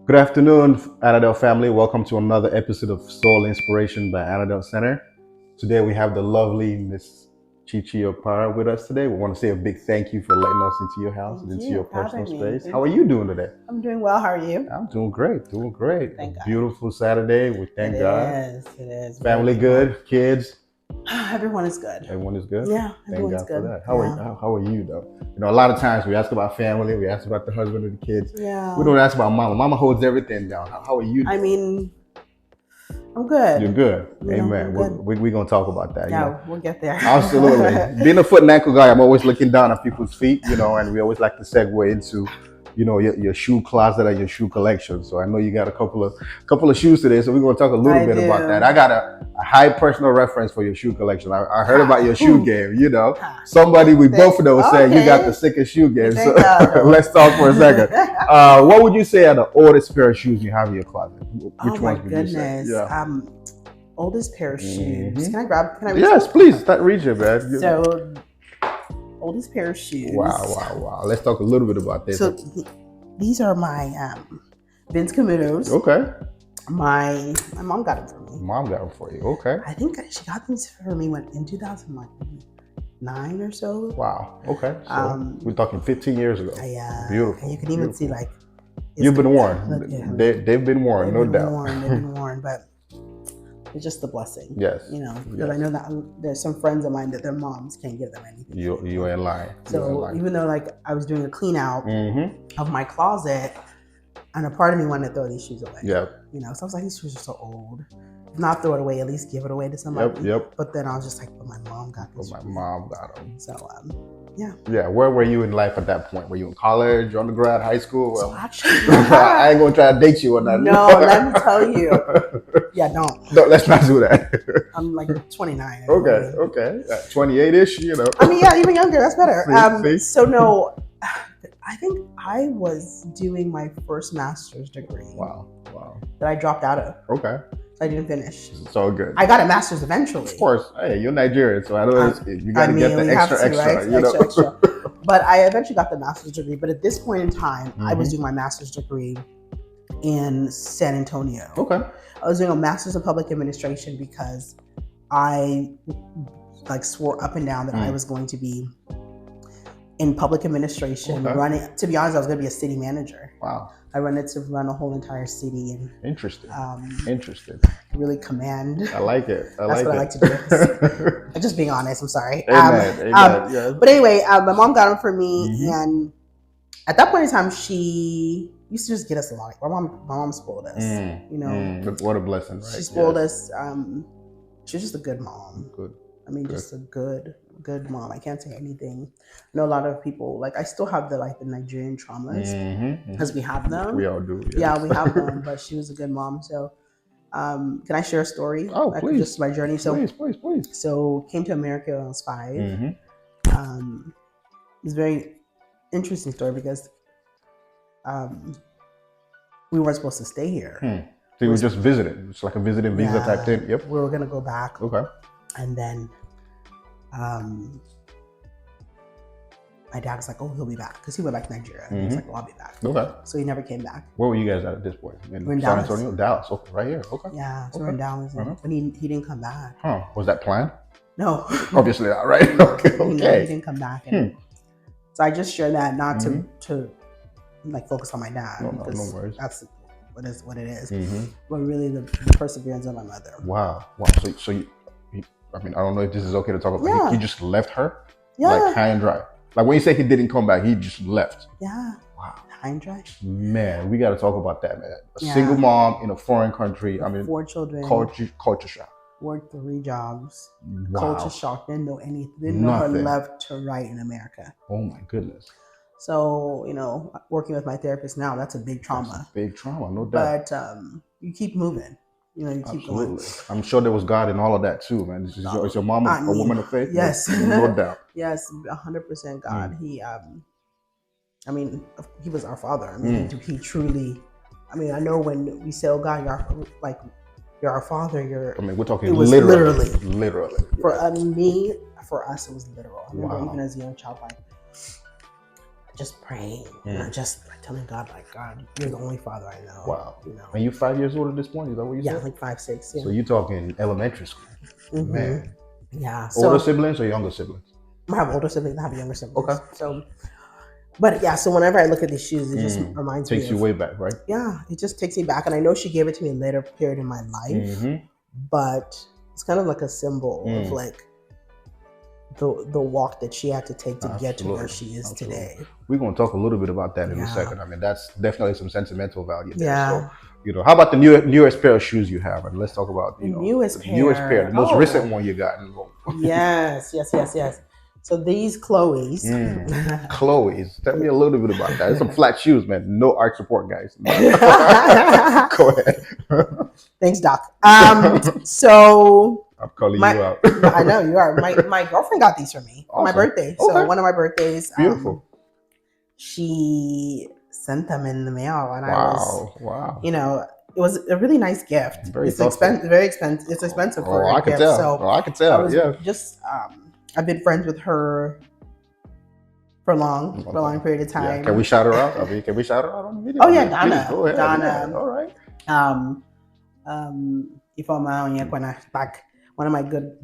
Good afternoon, Anadel family. Welcome to another episode of Soul Inspiration by Anadel Center. Today we have the lovely Miss Chichi Okpara with us today. We want to say a big thank you for letting us into your house and Thank into you your for personal having me. space. Thank How are you doing today? I'm doing well. How are you? I'm doing great, doing great. Thank A God. beautiful Saturday. We thank God. It is. Family good, kids. Everyone is good. Everyone is good. Yeah, Thank everyone's God good. for that. How are you though? You know, a lot of times we ask about family, we ask about the husband and the kids. Yeah. We don't ask about mama. Mama holds everything down. How are you doing? I mean, I'm good. You're good. You know, Amen. I'm We're good. going to talk about that. Yeah, You know? we'll get there. Absolutely. Being a foot and ankle guy, I'm always looking down at people's feet, you know, and we always like to segue into, you know, your shoe closet and your shoe collection. So I know you got a couple of shoes today, so we're going to talk a little bit about that. I got a high personal reference for your shoe collection. I heard about your shoe game, you know. Somebody we both know said you got the sickest shoe game. So let's talk for a second. What would you say are the oldest pair of shoes you have in your closet? Which ones would you say? Yeah. Oldest pair of shoes. Can I reach? Yes, please. Start reaching, man. So, oldest pair of shoes. Wow. Let's talk a little bit about this. So, these are my Vince Camutos. Okay. My mom got them for me. Mom got them for you. Okay. I think she got these for me in 2009 or so. Wow. Okay. So we're talking 15 years ago. Yeah. Beautiful. And you can even see like you've been worn. They've been worn, no doubt. They've been worn, but it's just a blessing. Yes. You know, because I know that there's some friends of mine that their moms can't give them anything. You're in line. So even though like I was doing a clean out of my closet, and a part of me wanted to throw these shoes away. Yep. You know, so I was like, these shoes are so old. If not throw it away, at least give it away to somebody. Yep. But then I was just like, but my mom got these. But my mom got them. So yeah. Yeah. Where were you in life at that point? Were you in college, undergrad, high school? Well, so actually, I ain't gonna try to date you on that. No, let me tell you. Yeah, don't. No, let's not do that. I'm like 29. Okay. 28-ish, you know. I mean, yeah, even younger. That's better. See? So no, I think I was doing my first master's degree. Wow. That I dropped out of. Okay. I didn't finish. It's all good. I got a master's eventually. Of course. Hey, you're Nigerian, so I know you got to get the extra, right? you know? Extra. But I eventually got the master's degree. But at this point in time, I was doing my master's degree in San Antonio. Okay. I was doing a master's in public administration because I like swore up and down that I was going to be in public administration, running. To be honest, I was going to be a city manager. Wow. I wanted to run a whole entire city and interesting. Really command. I like it. That's what I like to do. I'm just being honest. I'm sorry. Amen. Yes. But anyway, my mom got them for me, and at that point in time, she used to just get us a lot. My mom spoiled us. You know, what a blessing, right? She spoiled us. She was just a good mom. Good. I mean, just a good mom. I can't say anything. I know a lot of people, like I still have the Nigerian traumas because we have them. We all do. Yes. Yeah, we have them. But she was a good mom. So, can I share a story? Oh, please. Just my journey. So, please. So, came to America when I was 5. It's a very interesting story because we weren't supposed to stay here. So you were just visiting. It's like a visiting visa type thing. Yep. We were gonna go back. Okay. And then my dad was like, oh, he'll be back. Because he went back to Nigeria. He was like, well, I'll be back. Okay. So he never came back. Where were you guys at this point? We're in San Dallas. Antonio? Dallas. Okay, right here. Okay. Yeah, so we're in Dallas. But he didn't come back. Huh. Was that planned? No. Obviously not, right? Okay. No, he didn't come back. And so I just share that not to like focus on my dad. No worries. That's what it is. But really the perseverance of my mother. Wow. So you, I mean, I don't know if this is okay to talk about. Yeah. He just left her, yeah, like high and dry. Like when you say he didn't come back, he just left. Yeah. Wow. High and dry. Man, we got to talk about that, man. A single mom in a foreign country. I mean, 4 children. Culture shock. Worked 3 jobs. Wow. Culture shock. Didn't know anything. Didn't know her left to right in America. Oh my goodness. So, you know, working with my therapist now, that's a big trauma. That's a big trauma, no doubt. But you keep moving. You know, you keep going. I'm sure there was God in all of that too, man. Is your mom a woman of faith? Yes. No doubt. Yes, 100% God. He, I mean, he was our father. I mean, he truly, I mean, I know when we say, oh God, you're our father, I mean, we're talking literally. For me, for us, it was literal. I remember Wow. even as a young child, like, just praying and just telling God, like, God, you're the only father I know. Wow. You know. And you 5 years old at this point? Is that what you said? Yeah, like 5, 6. Yeah. So you're talking elementary school. Man. Yeah. Older siblings or younger siblings? I have older siblings. I have younger siblings. Okay. So, but yeah. So whenever I look at these shoes, it just reminds me. Takes you way back, right? Yeah, it just takes me back, and I know she gave it to me in a later period in my life, but it's kind of like a symbol of like the walk that she had to take to get to where she is today. We're going to talk a little bit about that in a second. I mean, that's definitely some sentimental value there. Yeah. So, you know, how about the newest pair of shoes you have? And let's talk about, you know, newest pair, the most recent one you got. Yes. So these Chloe's. Chloe's. Tell me a little bit about that. It's some flat shoes, man. No arch support, guys. Go ahead. Thanks, Doc. So I'm calling you out. I know you are. My girlfriend got these for me for my birthday. So one of my birthdays. Beautiful. She sent them in the mail, and wow. You know, it was a really nice gift. It's expensive. Very expensive. It's expensive for a gift. I can tell. Yeah. Just I've been friends with her for a long period of time. Yeah. Can we shout her out? I mean, can we shout her out on the video? Oh yeah, Donna. Go ahead. Donna. Yeah. All right. Like one of my good,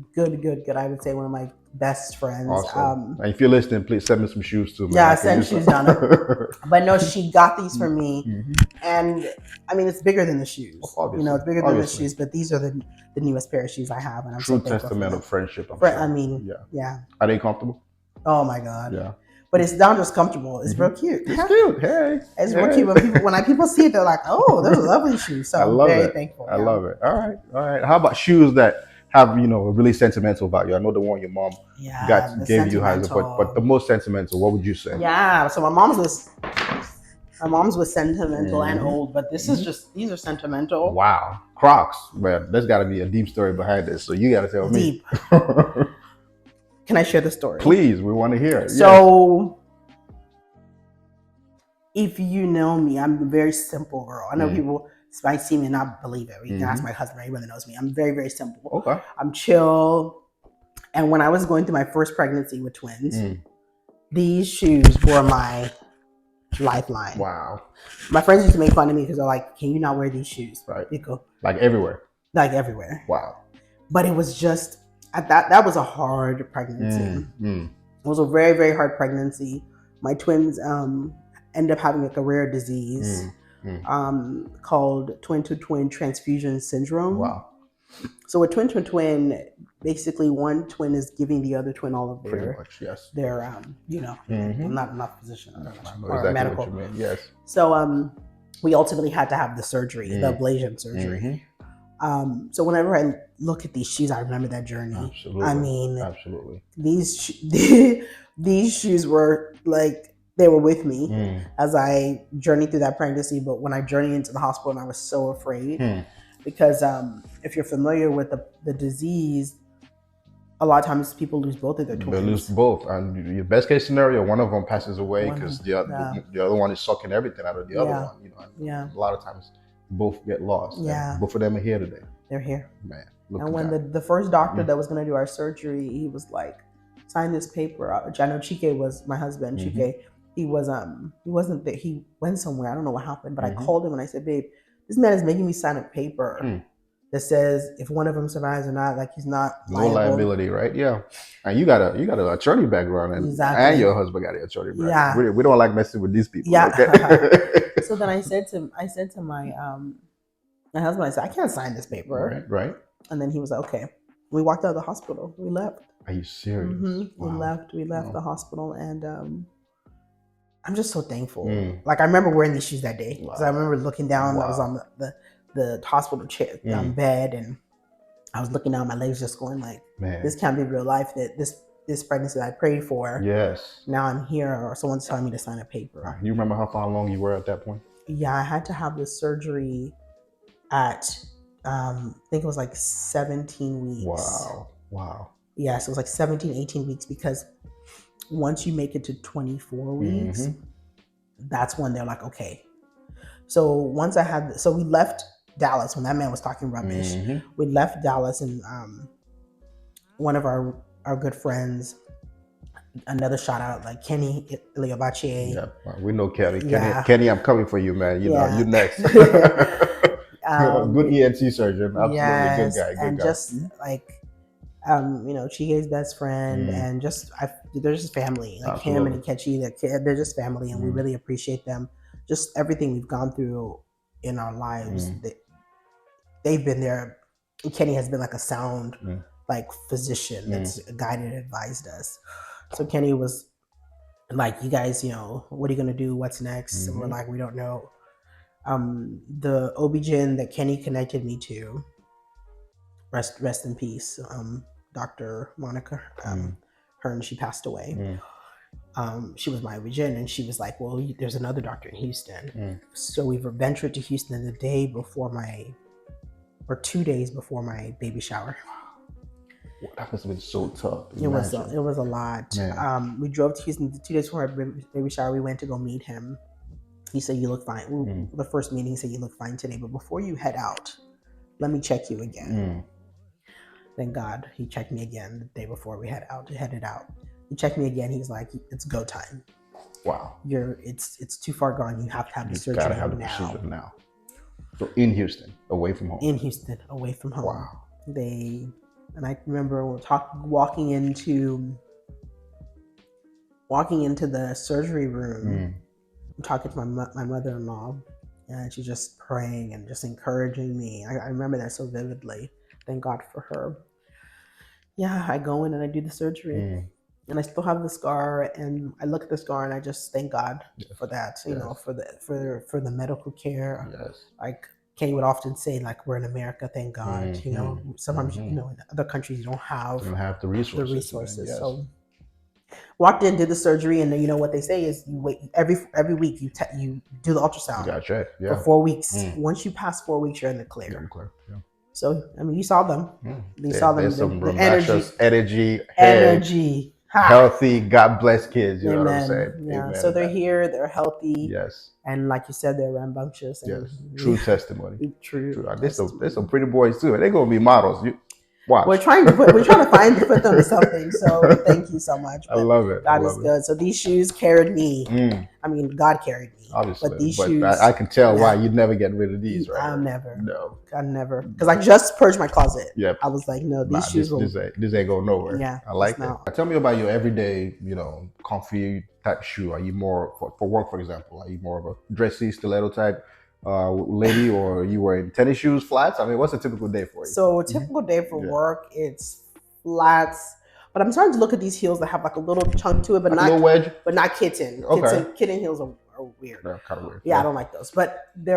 I would say one of my best friends. Awesome. And if you're listening, please send me some shoes too. Man. Yeah, send shoes, Donna. But no, she got these for me, and I mean it's bigger than the shoes. Obviously. You know, it's bigger than the shoes. But these are the newest pair of shoes I have, and I'm true so thankful testament for of friendship. I mean, yeah. Are they comfortable? Oh my God. Yeah. But it's not just comfortable. It's real cute. It's cute. Hey. It's real cute. When people see it, they're like, "Oh, those are lovely shoes." So I'm very thankful. I love it. All right. How about shoes that have, you know, a really sentimental value? I know the one your mom gave you as but the most sentimental, what would you say? Yeah. So my mom's was sentimental and old, but this is these are sentimental. Wow. Crocs, man. There's got to be a deep story behind this. So you got to tell me. Can I share the story? Please, we want to hear it. So, if you know me, I'm a very simple girl. I know people might see me and not believe it. You can ask my husband, everyone that knows me. I'm very, very simple. Okay. I'm chill. And when I was going through my first pregnancy with twins, these shoes were my lifeline. Wow. My friends used to make fun of me because they're like, "Can you not wear these shoes?" Right. Because, like everywhere. Wow. But it was just, that was a hard pregnancy. It was a very, very hard pregnancy. My twins ended up having like a rare disease called twin-to-twin transfusion syndrome. Wow. So with twin-to-twin, basically one twin is giving the other twin all of their, you know, I'm not a physician or medical. What you mean. Yes. So we ultimately had to have the surgery, the ablation surgery. So whenever I look at these shoes, I remember that journey. Absolutely. I mean, absolutely. These shoes were like, they were with me as I journeyed through that pregnancy. But when I journeyed into the hospital, and I was so afraid because if you're familiar with the disease, a lot of times people lose both of their twins. They lose both, and your best case scenario, one of them passes away because the other one is sucking everything out of the other one. You know, a lot of times both get lost. Yeah, both of them are here today. They're here, man. And when the first doctor that was going to do our surgery, he was like, "Sign this paper." I know Chike was my husband. Chike, he wasn't there. He went somewhere. I don't know what happened, but I called him and I said, "Babe, this man is making me sign a paper that says if one of them survives or not, like he's not no liability, right? Yeah, and you got a attorney background, and your husband got an attorney background. Yeah, we don't like messing with these people. Yeah. Okay? So then I said to my husband, I said, "I can't sign this paper." Right. And then he was like, "Okay." We walked out of the hospital. We left. Are you serious? Wow. We left the hospital, and I'm just so thankful. Like I remember wearing these shoes that day because I remember looking down. I was on the hospital chair bed, and I was looking down. My legs just going like, "Man, this can't be real life." That this pregnancy that I prayed for. Yes. Now I'm here, or someone's telling me to sign a paper. You remember how far along you were at that point? Yeah, I had to have this surgery at I think it was like 17 weeks. Wow. Yeah, so it was like 17, 18 weeks because once you make it to 24 weeks, that's when they're like, okay. So once we left Dallas when that man was talking rubbish. We left Dallas, and one of our good friends, another shout out like Kenny Leobache. Yeah, well, we know Kelly. Yeah. Kenny, I'm coming for you, man. You know, Yeah. you next. Good ENT surgeon, absolutely good Yes, guy. Good and guy. just like Chige's best friend, and just they're just family. Like him and Nkechi, they're just family, and we really appreciate them. Just everything we've gone through in our lives, they've been there. Kenny has been like a sound, like physician that's guided and advised us. So Kenny was like, "You guys, what are you gonna do? What's next?" And we're like, "We don't know." The OB-GYN that Kenny connected me to, rest in peace, Dr. Monica, her, and she passed away. She was my OB-GYN, and she was like, well, there's another doctor in Houston. So we ventured to Houston the day before 2 days before my baby shower. Well, that must have been so tough. It was a lot. We drove to Houston 2 days before my baby shower. We went to go meet him. He said, you look fine. The first meeting, he said, you look fine today, but before you head out, let me check you again. Thank God he checked me again the day before we headed out. He checked me again. He's like, it's go time. Wow. It's too far gone. You have to have the surgery gotta have the procedure now. So in Houston, away from home. In Houston, away from home. Wow. And I remember walking into the surgery room. I'm talking to my mother-in-law, and she's just praying and just encouraging me. I remember that so vividly. Thank God for her. Yeah, I go in and I do the surgery, and I still have the scar. And I look at the scar and I just thank God for that. You know, for the medical care. Yes. Like Kenny would often say, like, we're in America, thank God. You know, sometimes in other countries you don't have the resources. Yes. So walked in, did the surgery, and you know what they say is you wait every week. You do the ultrasound. Gotcha. Yeah. For 4 weeks. Once you pass 4 weeks, you're in the clear. I'm clear. Yeah. So I mean, you saw them. You saw them. There's some the energy, healthy. God bless kids. You know what I'm saying? Yeah. Amen. So they're here. They're healthy. Yes. And like you said, they're rambunctious. And yes. True testimony. True. There's some pretty boys too. They're gonna be models. Watch. We're trying to put them to something. So thank you so much. I love it. God is good. So these shoes carried me. I mean, God carried me. Obviously, but these shoes, I can tell why you'd never get rid of these, right? I'll never. No. I never. Because I just purged my closet. Yep. I was like, no, these shoes this ain't going nowhere. Yeah. I like it. Tell me about your everyday, comfy type shoe. Are you more for work, for example? Are you more of a dressy stiletto type lady, or are you wearing tennis shoes, flats? I mean, what's a typical day for you? So a typical day for work, it's flats. But I'm starting to look at these heels that have like a little chunk to it, but not a little wedge, but not kitten. Okay. Kitten heels are weird. They're kind of weird. Yeah, I don't like those. But they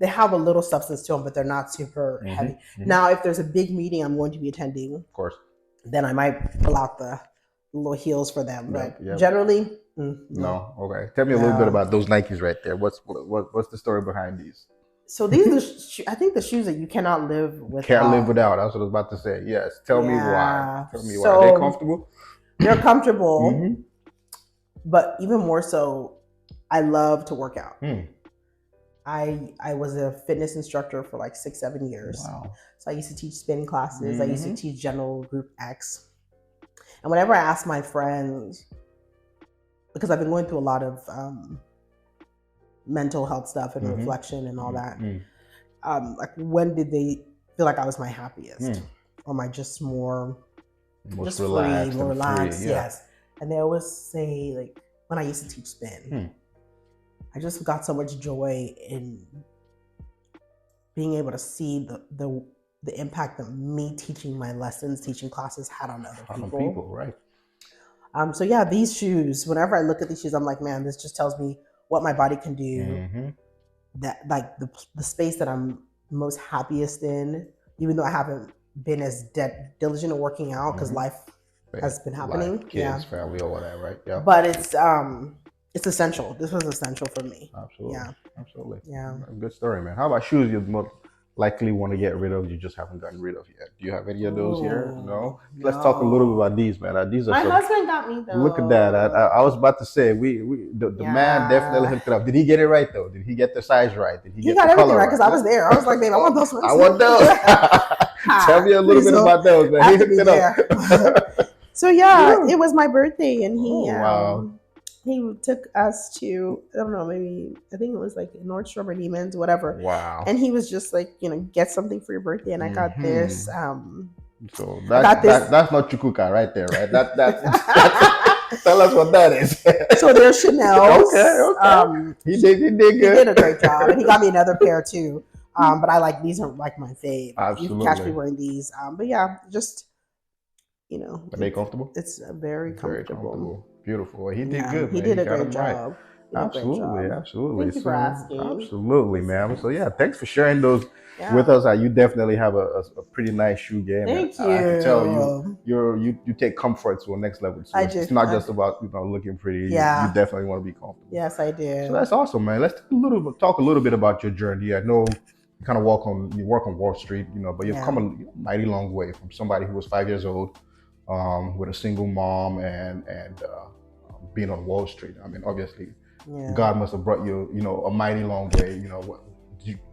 have a little substance to them, but they're not super heavy. Now, if there's a big meeting I'm going to be attending, of course, then I might pull out the little heels for them. But generally, no. Okay. Tell me a little bit about those Nikes right there. What's the story behind these? So these are I think the shoes that you cannot live without. Can't live without. That's what I was about to say. Yes. Tell me why. Are they comfortable? They're comfortable. But even more so, I love to work out. I was a fitness instructor for like 6-7 years. Wow. So I used to teach spin classes. I used to teach general group X. And whenever I ask my friends, because I've been going through a lot of mental health stuff and reflection and all that. Like, when did they feel like I was my happiest? Or am I just more relaxed, free, more relaxed? Free, yes. And they always say, like, when I used to teach spin, I just got so much joy in being able to see the impact that me teaching my lessons, teaching classes had on other people. Right. So yeah, these shoes, whenever I look at these shoes, I'm like, man, this just tells me what my body can do, that like the space that I'm most happiest in, even though I haven't been as diligent in working out because life has been happening. Kids, family, all of that, right? Yeah. But it's essential. This was essential for me. Absolutely. Yeah. Absolutely. Yeah. Good story, man. How about shoes you'd most likely want to get rid of, you just haven't gotten rid of yet? Do you have any of those here? No? Let's talk a little bit about these, man. These are my husband got me though. Look at that. I was about to say, the man definitely hooked it up. Did he get it right though? Did he get the size right? Did he got everything right? Because I was there. I was like, babe, I want those ones. I want those. Tell me a little bit about those, man. He hooked it up. So yeah, it was my birthday, and Wow. he took us to, I don't know, maybe I think it was like Nordstrom or Neiman's, whatever. Wow. And he was just like, get something for your birthday, and I got this. So I got this. that's not chukuka right there, right? Tell us what that is. So there's Chanel. Okay. He did good. He did a great job, and he got me another pair too. But I like these are like my fave. Absolutely. You can catch me wearing these. But yeah, just Are they comfortable? It's very comfortable. Beautiful. He did good. He did a great job. Absolutely. Thank you for asking. Absolutely, ma'am. So yeah, thanks for sharing those with us. You definitely have a pretty nice shoe game. Thank you. I can tell you take comfort to a next level. So it's not just about looking pretty. Yeah. You definitely want to be comfortable. Yes, I do. So that's awesome, man. Let's talk a little bit about your journey. I know you kind of work on Wall Street, but you've come a mighty long way from somebody who was 5 years old, with a single mom and being on Wall Street. I mean, obviously, God must have brought you, a mighty long way.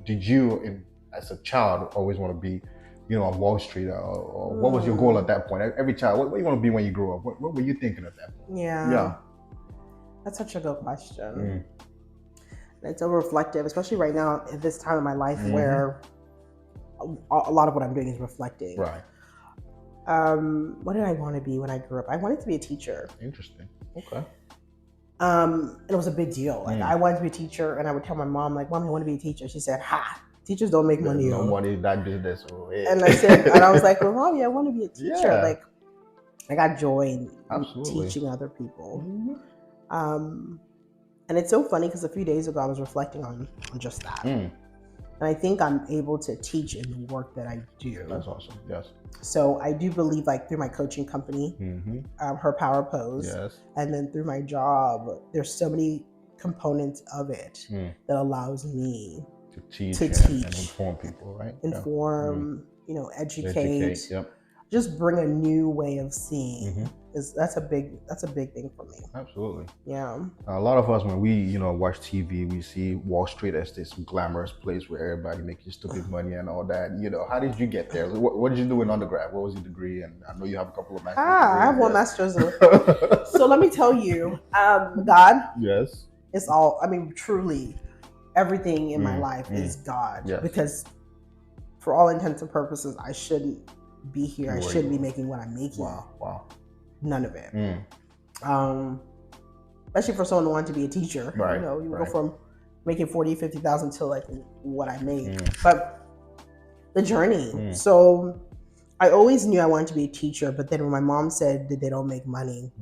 Did you, as a child, always want to be, on Wall Street, or what was your goal at that point? Every child, what do you want to be when you grow up? What were you thinking at that point? Yeah. That's such a good question. It's so reflective, especially right now at this time in my life where a lot of what I'm doing is reflecting. Right. What did I want to be when I grew up? I wanted to be a teacher. Interesting. Okay. It was a big deal. Like I wanted to be a teacher, and I would tell my mom, like, "Mom, I want to be a teacher." She said, "Ha, teachers don't make money." No money, that business. And I said, and I was like, "Well, Mommy, I want to be a teacher." Yeah. Like, I got joy in Absolutely. teaching other people. And it's so funny because a few days ago I was reflecting on just that. And I think I'm able to teach in the work that I do. That's awesome. Yes. So I do believe, like, through my coaching company, Her Power Pose, and then through my job, there's so many components of it that allows me to teach and inform people, right? Educate. Just bring a new way of seeing. That's a big thing for me. Absolutely. Yeah. A lot of us, when we watch TV, we see Wall Street as this glamorous place where everybody making stupid money and all that. How did you get there? What did you do in undergrad? What was your degree? And I know you have a couple of masters. I have one master's. So let me tell you, God. Yes. It's all. I mean, truly, everything in my life is God. Yes. Because for all intents and purposes, I shouldn't be here. I shouldn't be making what I'm making. Wow. None of it. Especially for someone who wanted to be a teacher. Right. You go from making 40, 50,000 to like what I make. But the journey. So I always knew I wanted to be a teacher, but then when my mom said that they don't make money,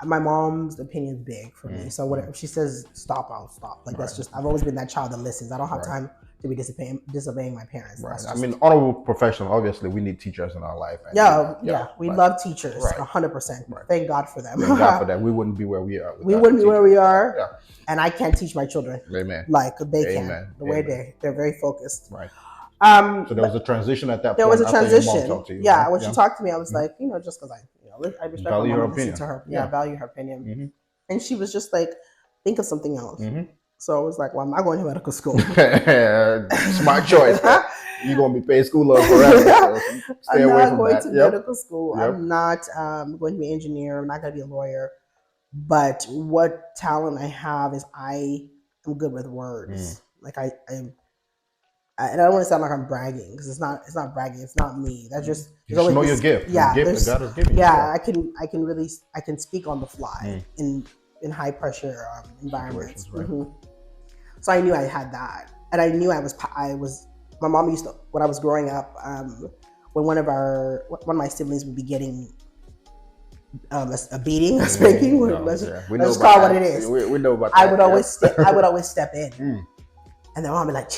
my mom's opinion is big for me. So whatever she says, stop, I'll stop. Like that's just, I've always been that child that listens. I don't have time to be disobeying my parents. Right. I mean, honorable professional. Obviously, we need teachers in our life. We love teachers, 100%. Right. Thank God for them. Thank God for that. We wouldn't be where we are. We wouldn't be where we are. And I can't teach my children. Amen. Like they can. The way they're very focused. Right. So there was a transition at that point. There was a transition. Your mom talked to you, right? When she talked to me, I was like, just because I respect value my mom her and listen opinion. to her. Value her opinion. And she was just like, think of something else. So I was like, well, I'm not going to medical school. Smart choice. You're going to be paying school up forever. So stay away from that. I'm not going to medical school. I'm not going to be an engineer. I'm not going to be a lawyer. But what talent I have is I am good with words. Like and I don't want to sound like I'm bragging because it's not bragging. It's not me. That's just you just know your gift. Yeah, the gift that God has given you. Yeah, I can speak on the fly in high pressure environments. Right. So I knew I had that, and I knew I was. My mom used to, when I was growing up, when one of my siblings would be getting a beating, a spanking. Let's just call it what it is. We know about that. I would always step in, and then mom would be like,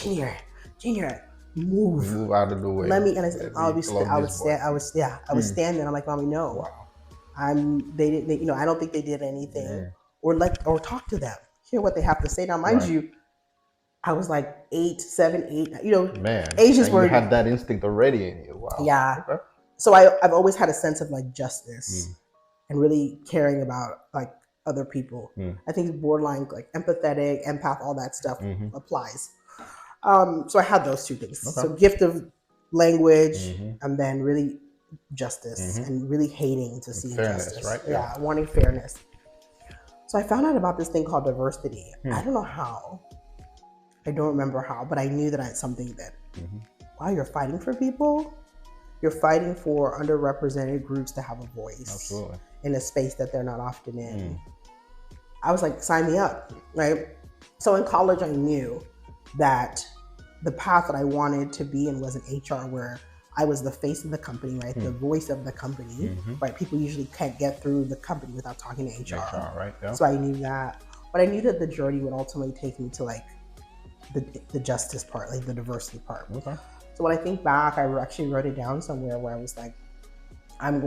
Junior, move out of the way. Let me. And I would stand there. And I'm like, Mommy, no. Wow. They didn't. I don't think they did anything, or talk to them, hear what they have to say. Now, mind you, I was like 7, 8. Ages were. You had that instinct already in you. Wow. Yeah. Okay. So I've always had a sense of like justice and really caring about like other people. I think borderline like empathetic, empath, all that stuff applies. So I had those two things. Okay. So gift of language and then really justice and really hating to see fairness, injustice. right? Yeah, wanting fairness. So I found out about this thing called diversity. I don't know how. I don't remember how, but I knew that it's something that, wow, you're fighting for people. You're fighting for underrepresented groups to have a voice. Absolutely. In a space that they're not often in. I was like, sign me up, right? So in college, I knew that the path that I wanted to be in was in HR, where I was the face of the company, right? The voice of the company, right? People usually can't get through the company without talking to HR. Right? Yeah. So I knew that, but I knew that the journey would ultimately take me to like the justice part, like the diversity part. Okay. So when I think back, I actually wrote it down somewhere where I was like, I was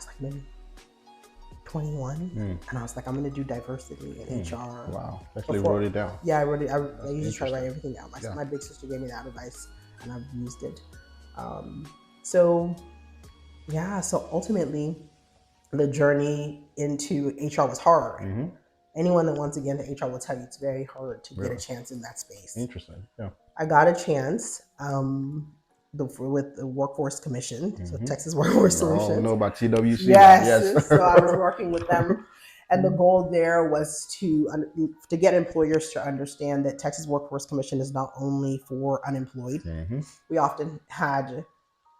like maybe 21, and I was like, I'm going to do diversity in HR. Wow, actually wrote it down. Yeah, I wrote it. I usually try to write everything down. My big sister gave me that advice, and I've used it. So ultimately, the journey into HR was hard. Anyone that wants to get into HR will tell you it's very hard to get a chance in that space. Interesting. Yeah. I got a chance with the Workforce Commission, so Texas Workforce Solutions. I know about TWC. Yes. So I was working with them, and the goal there was to get employers to understand that Texas Workforce Commission is not only for unemployed. We often had,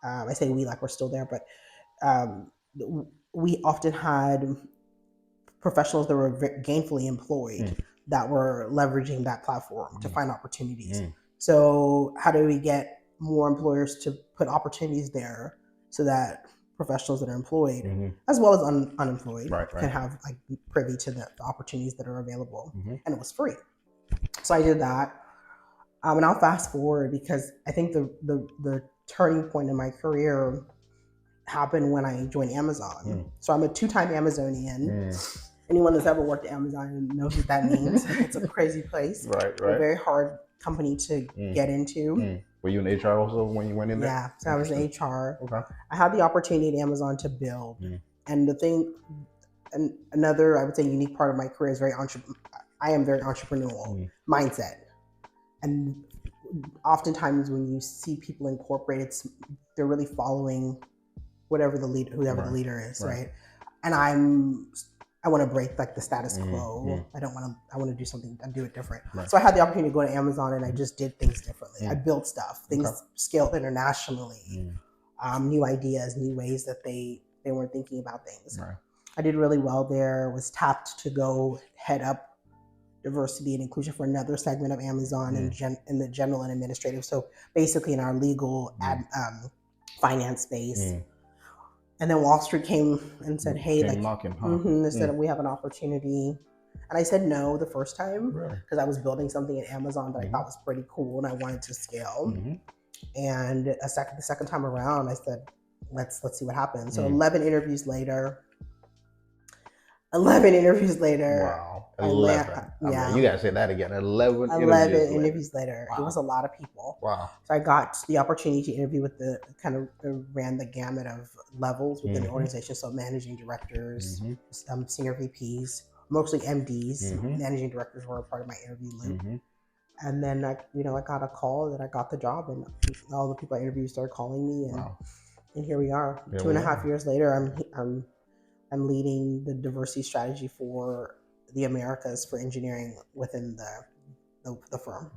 I say we like we're still there, but we often had professionals that were gainfully employed that were leveraging that platform to find opportunities. So how do we get more employers to put opportunities there so that professionals that are employed as well as unemployed can have like privy to the opportunities that are available? And it was free. So I did that. And I'll fast forward because I think the turning point in my career happened when I joined Amazon. So I'm a 2-time Amazonian. Anyone that's ever worked at Amazon knows what that means. It's a crazy place. Right. A very hard company to get into. Were you in HR also when you went in there? Yeah, so I was in HR. Okay. I had the opportunity at Amazon to build. And the thing, and another, I would say, unique part of my career is I am very entrepreneurial mindset. And oftentimes when you see people incorporate, they're really following whoever the leader is, right? And I want to break like the status quo. I want to do something and do it different. So I had the opportunity to go to Amazon and I just did things differently. I built stuff, things scaled internationally, new ideas, new ways that they weren't thinking about things. I did really well there, was tapped to go head up diversity and inclusion for another segment of Amazon in the general and administrative. So basically in our legal finance space. And then Wall Street came and said, hey, they said, we have an opportunity. And I said no the first time because I was building something at Amazon that I thought was pretty cool and I wanted to scale. And the second time around, I said, let's see what happens. So 11 interviews later. Wow. 11. Yeah. You gotta say that again. 11 interviews later. Wow. It was a lot of people. Wow. So I got the opportunity to interview with ran the gamut of levels within the organization. So managing directors, senior VPs, mostly MDs. Managing directors were a part of my interview loop. And then I got a call that I got the job, and all the people I interviewed started calling me, and here we are. 2.5 years later, I'm leading the diversity strategy for the Americas for engineering within the firm.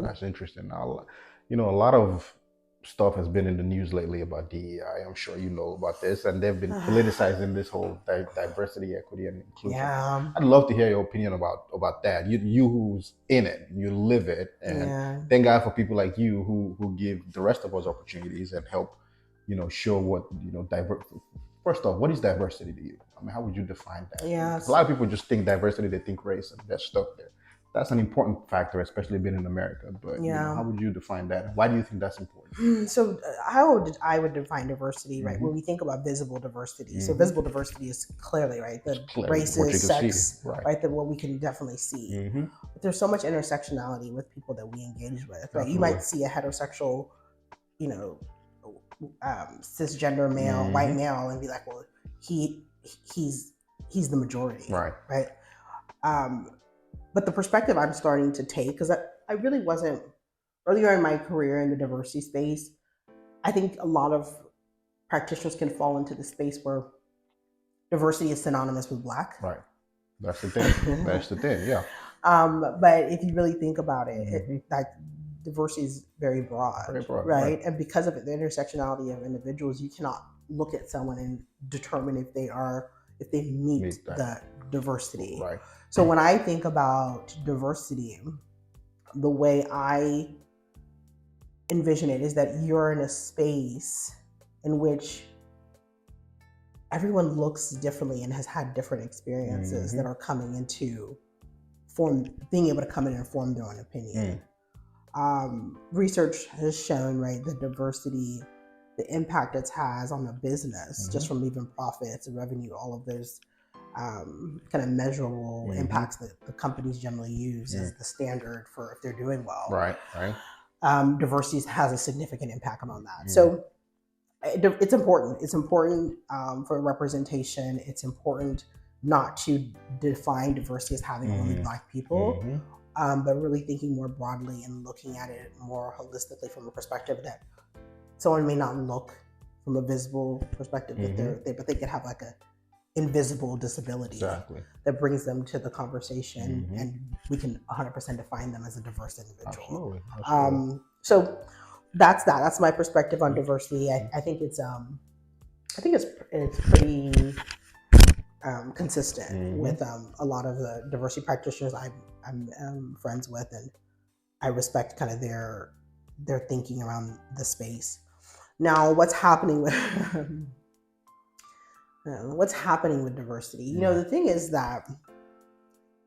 That's interesting. Now, a lot of stuff has been in the news lately about DEI. I'm sure you know about this, and they've been politicizing this whole diversity, equity, and inclusion. Yeah. I'd love to hear your opinion about that. You who's in it, you live it, and thank God for people like you who give the rest of us opportunities and help, show what First off, what is diversity to you? I mean, how would you define that? Yes. A lot of people just think diversity, they think race, and they're stuck there. That's an important factor, especially being in America. But how would you define that? Why do you think that's important? So how I would define diversity, right? When we think about visible diversity. So visible diversity is clearly, right, the races, sex, right, that what we can definitely see. But there's so much intersectionality with people that we engage with, right? You might see a heterosexual, cisgender male, white male, and be like, well, he's the majority, right? But the perspective I'm starting to take, because I really wasn't, earlier in my career in the diversity space, I think a lot of practitioners can fall into the space where diversity is synonymous with Black. Right. That's the thing. That's the thing. Yeah. But if you really think about it, Mhm. like diversity is very broad, Very broad, right? right. And because of it, the intersectionality of individuals, you cannot look at someone and determine if they meet Meet that. the diversity. Right. So when I think about diversity, the way I envision it is that you're in a space in which everyone looks differently and has had different experiences that are coming into being able to come in and form their own opinion. Research has shown, right, the diversity, the impact it has on a business, just from even profits and revenue, all of those kind of measurable impacts that the companies generally use as the standard for if they're doing well. Right. Right. Diversity has a significant impact on that. So it's important. It's important for representation. It's important not to define diversity as having only Black people, but really thinking more broadly and looking at it more holistically from a perspective that someone may not look from a visible perspective, but they could have like a invisible disability that brings them to the conversation, and we can 100% define them as a diverse individual. Absolutely. So that's my perspective on diversity. I think it's pretty consistent with a lot of the diversity practitioners I'm friends with, and I respect kind of their thinking around the space. Now, what's happening with diversity? You know, the thing is that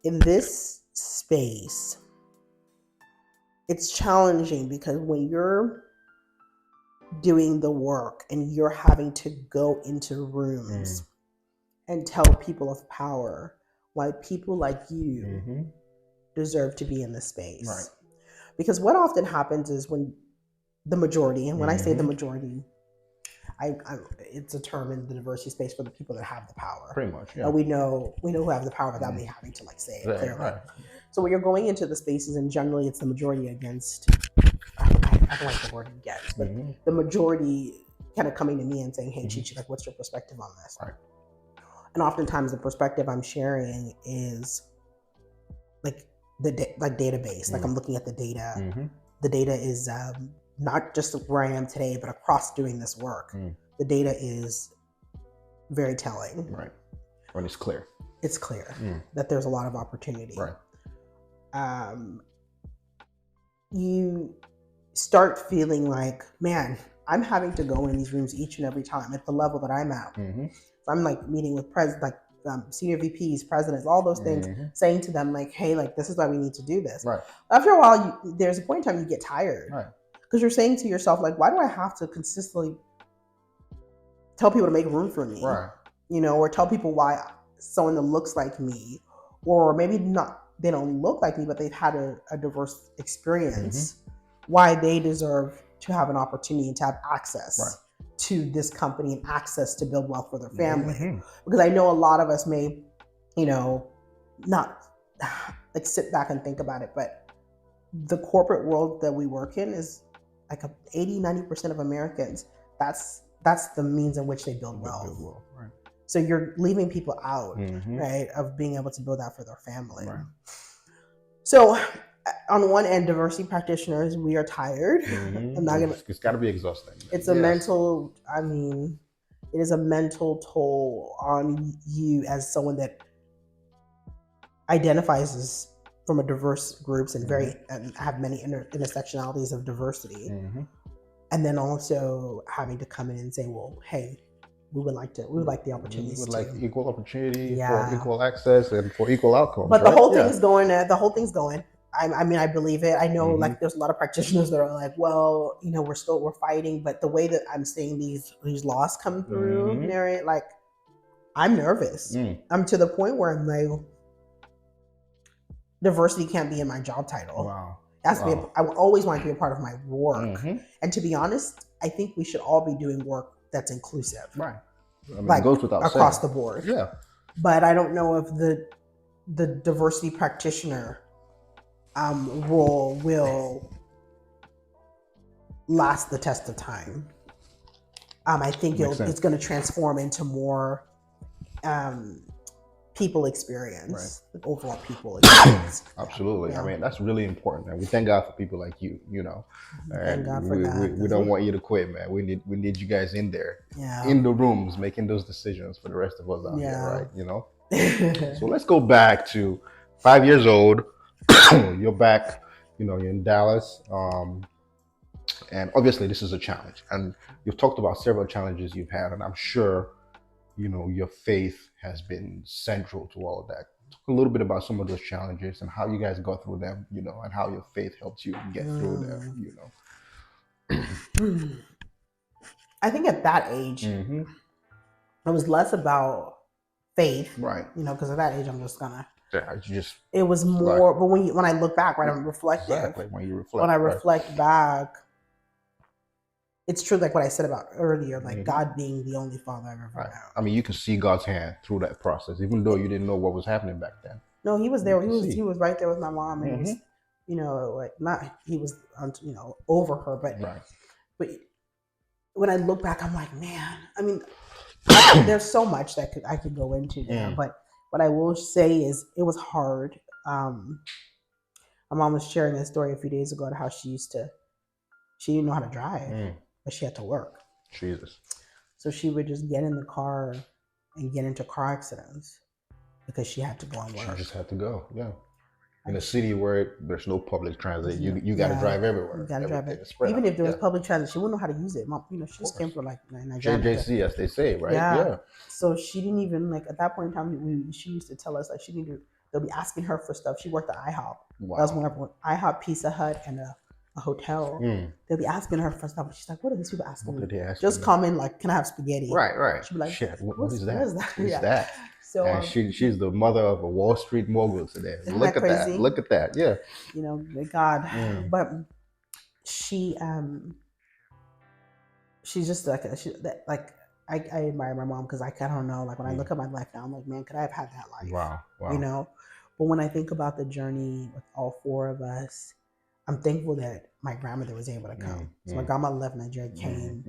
in this space, it's challenging because when you're doing the work and you're having to go into rooms and tell people of power why people like you deserve to be in the space. Right. Because what often happens is when the majority, and when I say the majority, it's a term in the diversity space for the people that have the power. Pretty much, yeah. We know who have the power without me having to like say it clearly. Right. So when you're going into the spaces, and generally it's the majority against, I don't like the word against, but the majority kind of coming to me and saying, hey, Chichi, like, what's your perspective on this? Right. And oftentimes the perspective I'm sharing is like database. Like I'm looking at the data. The data is not just where I am today, but across doing this work. The data is very telling. Right. When it's clear. It's clear that there's a lot of opportunity. Right. You start feeling like, man, I'm having to go in these rooms each and every time at the level that I'm at. So I'm like meeting with senior VPs, presidents, all those things, saying to them like, hey, like this is why we need to do this. Right. After a while, there's a point in time you get tired. Right. Because you're saying to yourself, like, why do I have to consistently tell people to make room for me? Right. You know, or tell people why someone that looks like me, or maybe not, they don't look like me, but they've had a diverse experience, why they deserve to have an opportunity to have access to this company and access to build wealth for their family. Because I know a lot of us may, you know, not like sit back and think about it, but the corporate world that we work in is like 80-90% of Americans, that's the means in which they build wealth. Right. So you're leaving people out, right, of being able to build that for their family. Right. So on one end, diversity practitioners, we are tired. I'm not gonna. It's got to be exhausting. It's a mental. I mean, it is a mental toll on you as someone that identifies as from a diverse groups and and have many intersectionalities of diversity, and then also having to come in and say, well, hey, we would like the opportunities. We would like equal opportunity for equal access and for equal outcomes. But the whole thing is going. The whole thing's going. I mean, I believe it. I know, like, there's a lot of practitioners that are like, well, you know, we're fighting, but the way that I'm seeing these laws come through, Mary, like, I'm nervous. I'm to the point where I'm like, diversity can't be in my job title. Wow. It has to be. I always want it to be a part of my work. And to be honest, I think we should all be doing work that's inclusive. Right. I mean, like, it goes without across saying. the board. Yeah. But I don't know if the diversity practitioner role will last the test of time. I think it's going to transform into more people experience, right. overall people experience. Absolutely. Yeah. I mean, that's really important, and we thank God for people like you. Thank God for we don't want you to quit, man. We need you guys in there, yeah, in the rooms, making those decisions for the rest of us out here, right? So let's go back to 5 years old. You're back. You're in Dallas. And obviously this is a challenge, and you've talked about several challenges you've had, and I'm sure your faith has been central to all of that. Talk a little bit about some of those challenges and how you guys got through them, and how your faith helped you get through them. I think at that age, Mm-hmm. it was less about faith, Right? Because at that age, I'm just gonna. Yeah, it was more, but when I look back, right, I'm reflective. Exactly. When I reflect back, it's true, like what I said about earlier, like God being the only father I've ever known. I mean, you can see God's hand through that process, even though you didn't know what was happening back then. No, he was there. He was right there with my mom, and it was, like not he was, over her, but when I look back, I'm like, man. I mean, there's so much that I could go into there, but what I will say is it was hard. My mom was sharing a story a few days ago about how she didn't know how to drive, but she had to work. Jesus. So she would just get in the car and get into car accidents because she had to go and work. She just had to go, yeah. In a city where there's no public transit, you got to drive everywhere. You got to drive it. Even if there was public transit, she wouldn't know how to use it. Mom, she just came from like Nigeria. JJC, as they say, right? Yeah. So she didn't even, like, at that point in time, she used to tell us, like, they'll be asking her for stuff. She worked at IHOP. Wow. That was one IHOP, Pizza Hut, and a hotel. They'll be asking her for stuff. She's like, what are these people asking me? Just come in, like, can I have spaghetti? Right. She'd be like, shit, what is that? What is that? So, and she's the mother of a Wall Street mogul today. Look at that. Look at that. Yeah. God. But she's just like, I admire my mom because I don't know. Like when I look at my life now, I'm like, man, could I have had that life? Wow. But when I think about the journey with all four of us, I'm thankful that my grandmother was able to come. So my grandma left Nigeria, came,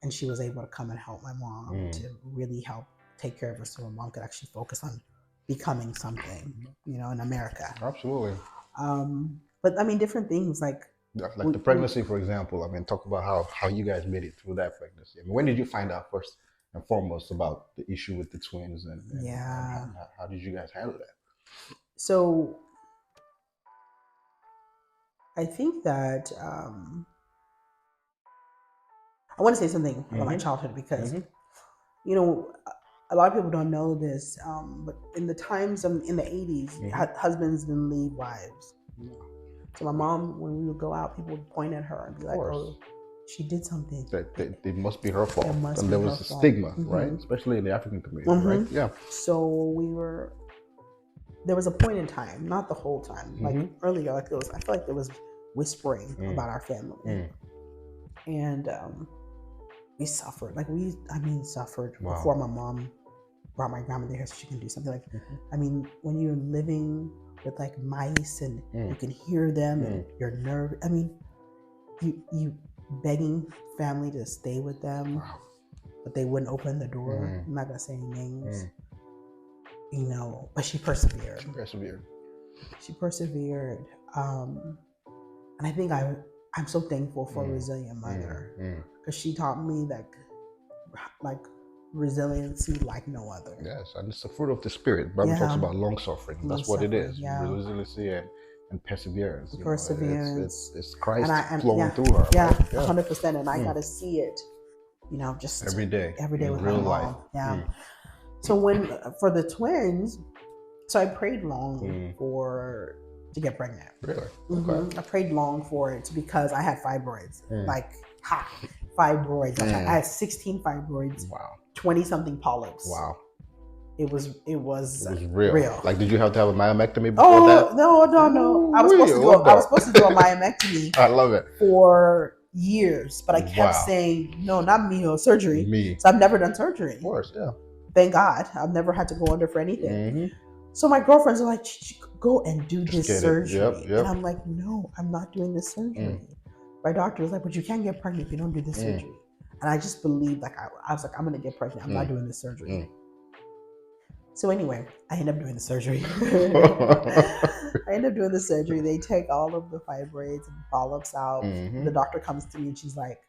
and she was able to come and help my mom to really help take care of her so my mom could actually focus on becoming something, in America. Absolutely. But I mean, different things like the pregnancy, for example. I mean, talk about how you guys made it through that pregnancy. I mean, when did you find out first and foremost about the issue with the twins, and how did you guys handle that? So I think that I want to say something about my childhood because a lot of people don't know this, but in the times in the 80s, husbands didn't leave wives. So my mom, when we would go out, people would point at her and be like, "Oh, she did something. It must be her fault." And there was a stigma, right? Especially in the African community, right? Yeah. So there was a point in time, not the whole time, like earlier, like I feel like there was whispering about our family, and we suffered. Like suffered before my mom brought my grandmother here so she can do something. Like, I mean, when you're living with like mice and you can hear them and you're nervous. I mean, you begging family to stay with them, but they wouldn't open the door. I'm not gonna say any names, but she persevered. She persevered. And I think I'm so thankful for a resilient mother because she taught me that like resiliency like no other. Yes, and it's the fruit of the spirit. The Bible talks about long suffering. That's what it is. Resiliency and perseverance. It's Christ flowing through her. Yeah, 100%. And I got to see it, just every day with real my life. mom. Yeah. So for the twins, so I prayed long to get pregnant. Really? Okay. I prayed long for it because I had fibroids. Fibroids. I had 16 fibroids. Wow. 20-something polyps. Wow. It was real. Like, did you have to have a myomectomy before that? No. I was supposed to do a myomectomy. I love it. For years, but I kept saying, no, not me, surgery. Me. So I've never done surgery. Of course, yeah. Thank God. I've never had to go under for anything. So my girlfriends are like, go and do this surgery. Yep. And I'm like, no, I'm not doing this surgery. My doctor was like, but you can't get pregnant if you don't do this surgery. And I just believed, like, I was like, I'm going to get pregnant. I'm not doing this surgery. So anyway, I end up doing the surgery. I end up doing the surgery. They take all of the fibroids and polyps out. The doctor comes to me and she's like,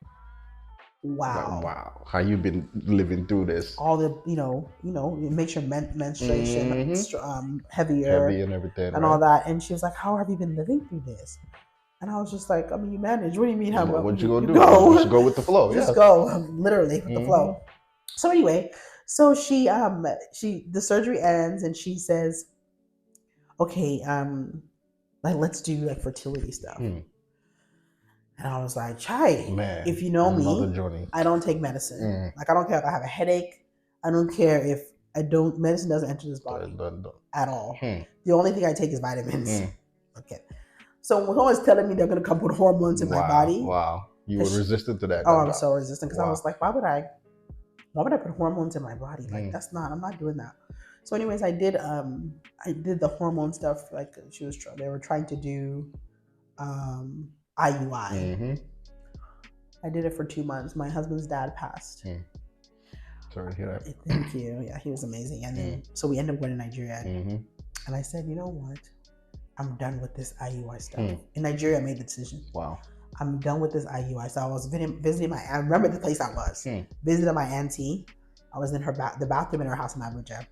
wow, how you been living through this? All the, it makes your menstruation heavier and everything, and all that. And she was like, how have you been living through this? And I was just like, I mean, you manage. What do you mean? What you gonna do? Go. Just go with the flow. Just go, literally with the flow. So anyway, so the surgery ends and she says, okay, like, let's do like fertility stuff. And I was like, Chai, man, if you know me, I don't take medicine. Like, I don't care if I have a headache. I don't care if medicine doesn't enter this body at all. The only thing I take is vitamins. Okay. So when someone's telling me they're going to come put hormones in my body. Wow. You were resistant to that. Oh, I'm so resistant because I was like, why would I put hormones in my body? Like, I'm not doing that. So anyways, I did the hormone stuff. Like, they were trying to do IUI. I did it for 2 months. My husband's dad passed. Sorry to hear that. Thank you. Yeah, he was amazing. And then, so we ended up going to Nigeria. And I said, you know what? I'm done with this IUI stuff. In Nigeria, I made the decision. Wow. I'm done with this IUI. So I was visiting I remember the place I was. Visiting my auntie. I was in the bathroom in her house in Abuja.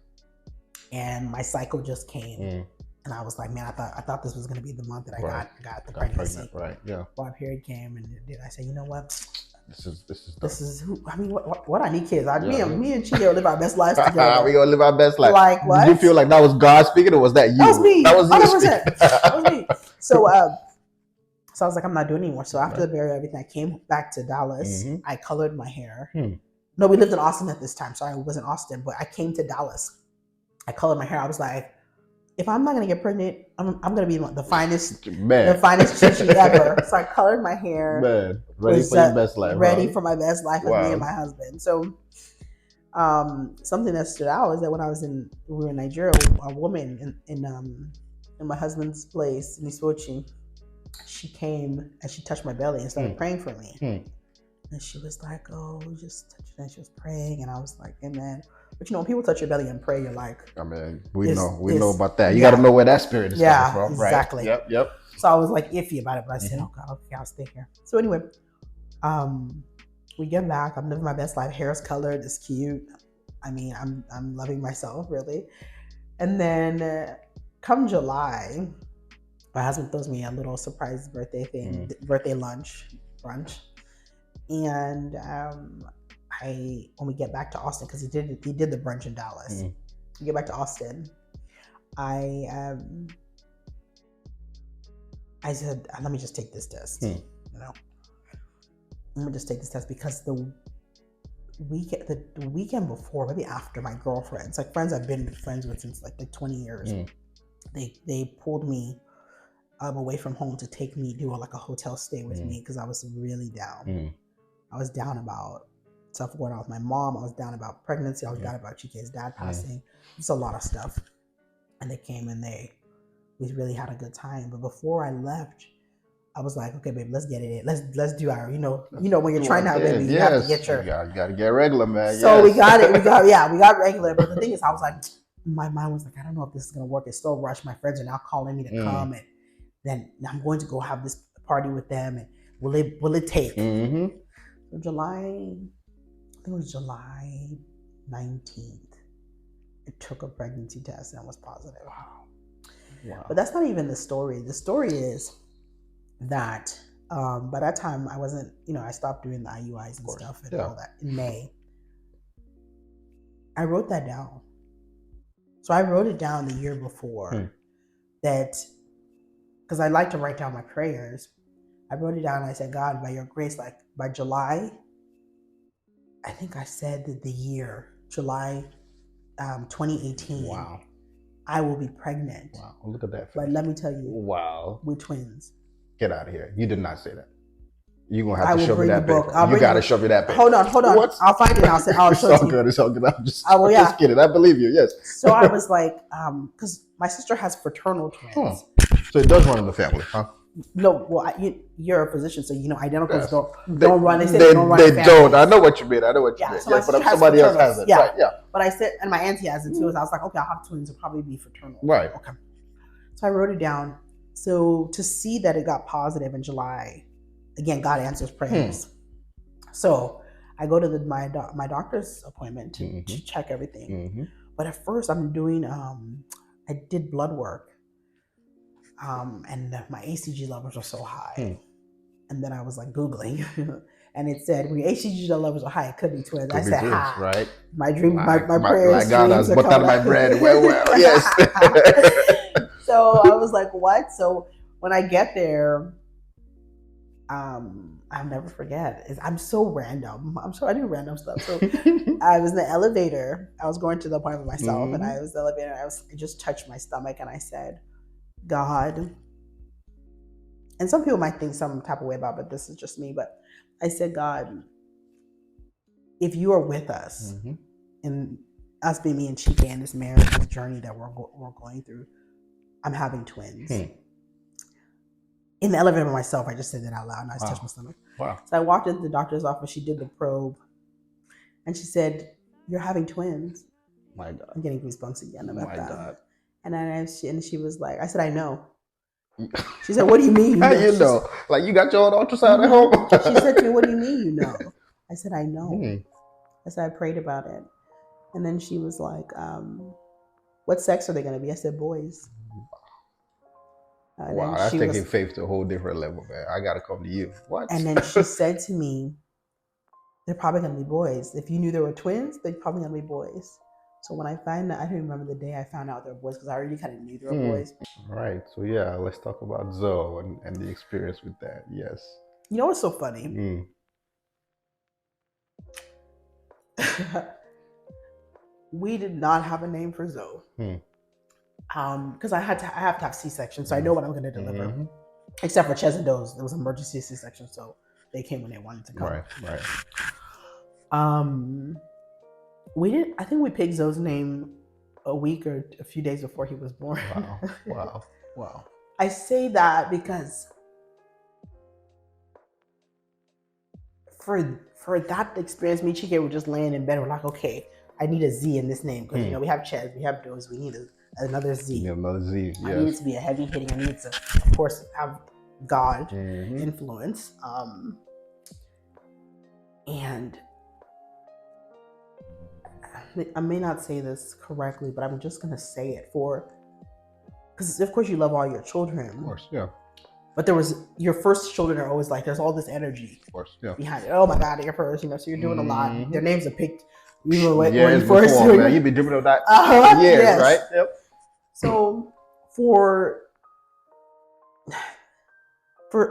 And my cycle just came. And I was like, man, I thought this was going to be the month that I got the pregnancy. Right, yeah. Well, my period came and it did. I said, you know what? This is who, I mean, what I need kids. Me and Chichi live our best lives together. We gonna live our best life. Like, what? Did you feel like that was God speaking, or was that you? That was me. That was 100%. That was me. So I was like, I'm not doing it anymore. So after the burial, everything, I came back to Dallas. I colored my hair. No, we lived in Austin at this time. Sorry, it wasn't Austin, but I came to Dallas. I colored my hair. I was like, if I'm not gonna get pregnant, I'm gonna be the finest Chichi ever. So I colored my hair. Man, ready for your best life. Ready for my best life with me and my husband. So, something that stood out is that when we were in Nigeria, a woman in my husband's place in Isochi, she came and she touched my belly and started praying for me. And she was like, "Oh, just touch it." And she was praying, and I was like, "Amen." But when people touch your belly and pray, you're like, I mean, we know about that. You got to know where that spirit is coming from, exactly. Right? Yep. So I was like iffy about it, but I said, "Oh God, okay, I'll stay here." So anyway, we get back. I'm living my best life. Hair is colored. It's cute. I mean, I'm loving myself really. And then come July, my husband throws me a little surprise birthday thing, birthday brunch. And when we get back to Austin, because he did the brunch in Dallas. We get back to Austin. I said, let me just take this test. Let me just take this test because the weekend before, maybe after, my girlfriends, like friends I've been friends with since like 20 years, they pulled me away from home to take me do a hotel stay with me because I was really down. I was down about stuff going on with my mom. I was down about pregnancy. I was down about Chichi's dad passing. It's a lot of stuff. And they came and we really had a good time. But before I left, I was like, okay, babe, let's get it in. Let's do our, when you're trying to have a baby, you have to get your. You got to get regular, man. So we got it. We got regular. But the thing is, I was like, my mind was like, I don't know if this is going to work. It's still rushed. My friends are now calling me to come. And then I'm going to go have this party with them. And will it take? So July, I think it was July 19th. I took a pregnancy test and I was positive. Wow. But that's not even the story. The story is that by that time I wasn't, I stopped doing the IUIs and stuff and all that in May. I wrote that down. So I wrote it down the year before that, because I like to write down my prayers. I wrote it down and I said, God, by your grace, by July, I think I said that the year, July 2018. Wow. I will be pregnant. Wow. Look at that. But let me tell you. Wow. We're twins. Get out of here. You did not say that. You're going to have to show me that paper. You got to show me that paper. Hold on. What? I'll find it and I'll show it to you. It's all good. I'm just kidding. I believe you. Yes. So I was like, because my sister has fraternal twins. So it does run in the family, huh? No, well, you're a physician, so identicals Yes. don't run. They say they don't run in They don't. families. I know what you mean. I know what you Yeah, mean. so my Yes, but sister if has somebody else fraternals. has it, Yeah, right? Yeah. but I said, and my auntie has it too. So I was like, okay, I'll have twins. It'll probably be fraternal. Right. Okay. So I wrote it down. So to see that it got positive in July, again, God answers prayers. So I go to my doctor's appointment to check everything. But at first, I'm doing. I did blood work, and my ACG levels are so high. And then I was like Googling, and it said when your HCG levels are high, it could be twins. I said, twins, right? My dream, my prayers, like God has dreams are put out coming my up. bread. Well, yes. So I was like, what? So when I get there, I'll never forget. I'm so random. I'm sure I do random stuff. So I was in the elevator. I was going to the appointment myself, and I was in the elevator. I just touched my stomach, and I said, God. And some people might think some type of way about it, but this is just me. But I said, God, if you are with us, and us being me and Chica and this marriage, this journey that we're going through, I'm having twins. In the elevator myself, I just said that out loud, and I touched my stomach. Wow. So I walked into the doctor's office. She did the probe, and she said, "You're having twins." My God. I'm getting goosebumps again about that. God. And then she was like, I said, I know. She said, what do you mean? How you know? Like you got your own ultrasound at home? She said to me, what do you mean you know? I said, I know. I said, I prayed about it. And then she was like, what sex are they going to be? I said, boys. Wow, that's taking faith to a whole different level, man. I got to come to you. What? And then she said to me, they're probably going to be boys. If you knew there were twins, they're probably going to be boys. So when I find out, I don't remember the day I found out they were boys because I already kind of knew they were boys. Right. So yeah, let's talk about Zoe and the experience with that. Yes. You know what's so funny? We did not have a name for Zoe. Because I have to have C-section, so I know what I'm going to deliver. Except for Ches and Doe's, there was emergency C-section, so they came when they wanted to come. Right. We didn't. I think we picked Zoe's name a week or a few days before he was born. Wow. I say that because for that experience, me and Chike were just laying in bed. We're like, okay, I need a Z in this name because we have Ches, we have Doe's, we need another Z. You need another Z. Yes. I need it to be a heavy hitting. I need it to, of course, have God influence. And I may not say this correctly, but I'm just gonna say it because of course you love all your children. Of course, yeah. But your first children are always like, there's all this energy behind it. Oh my God, you're first, so you're doing a lot. Their names are picked. Years before, man. You've been dripping on that years, yes. Right? Yep. So for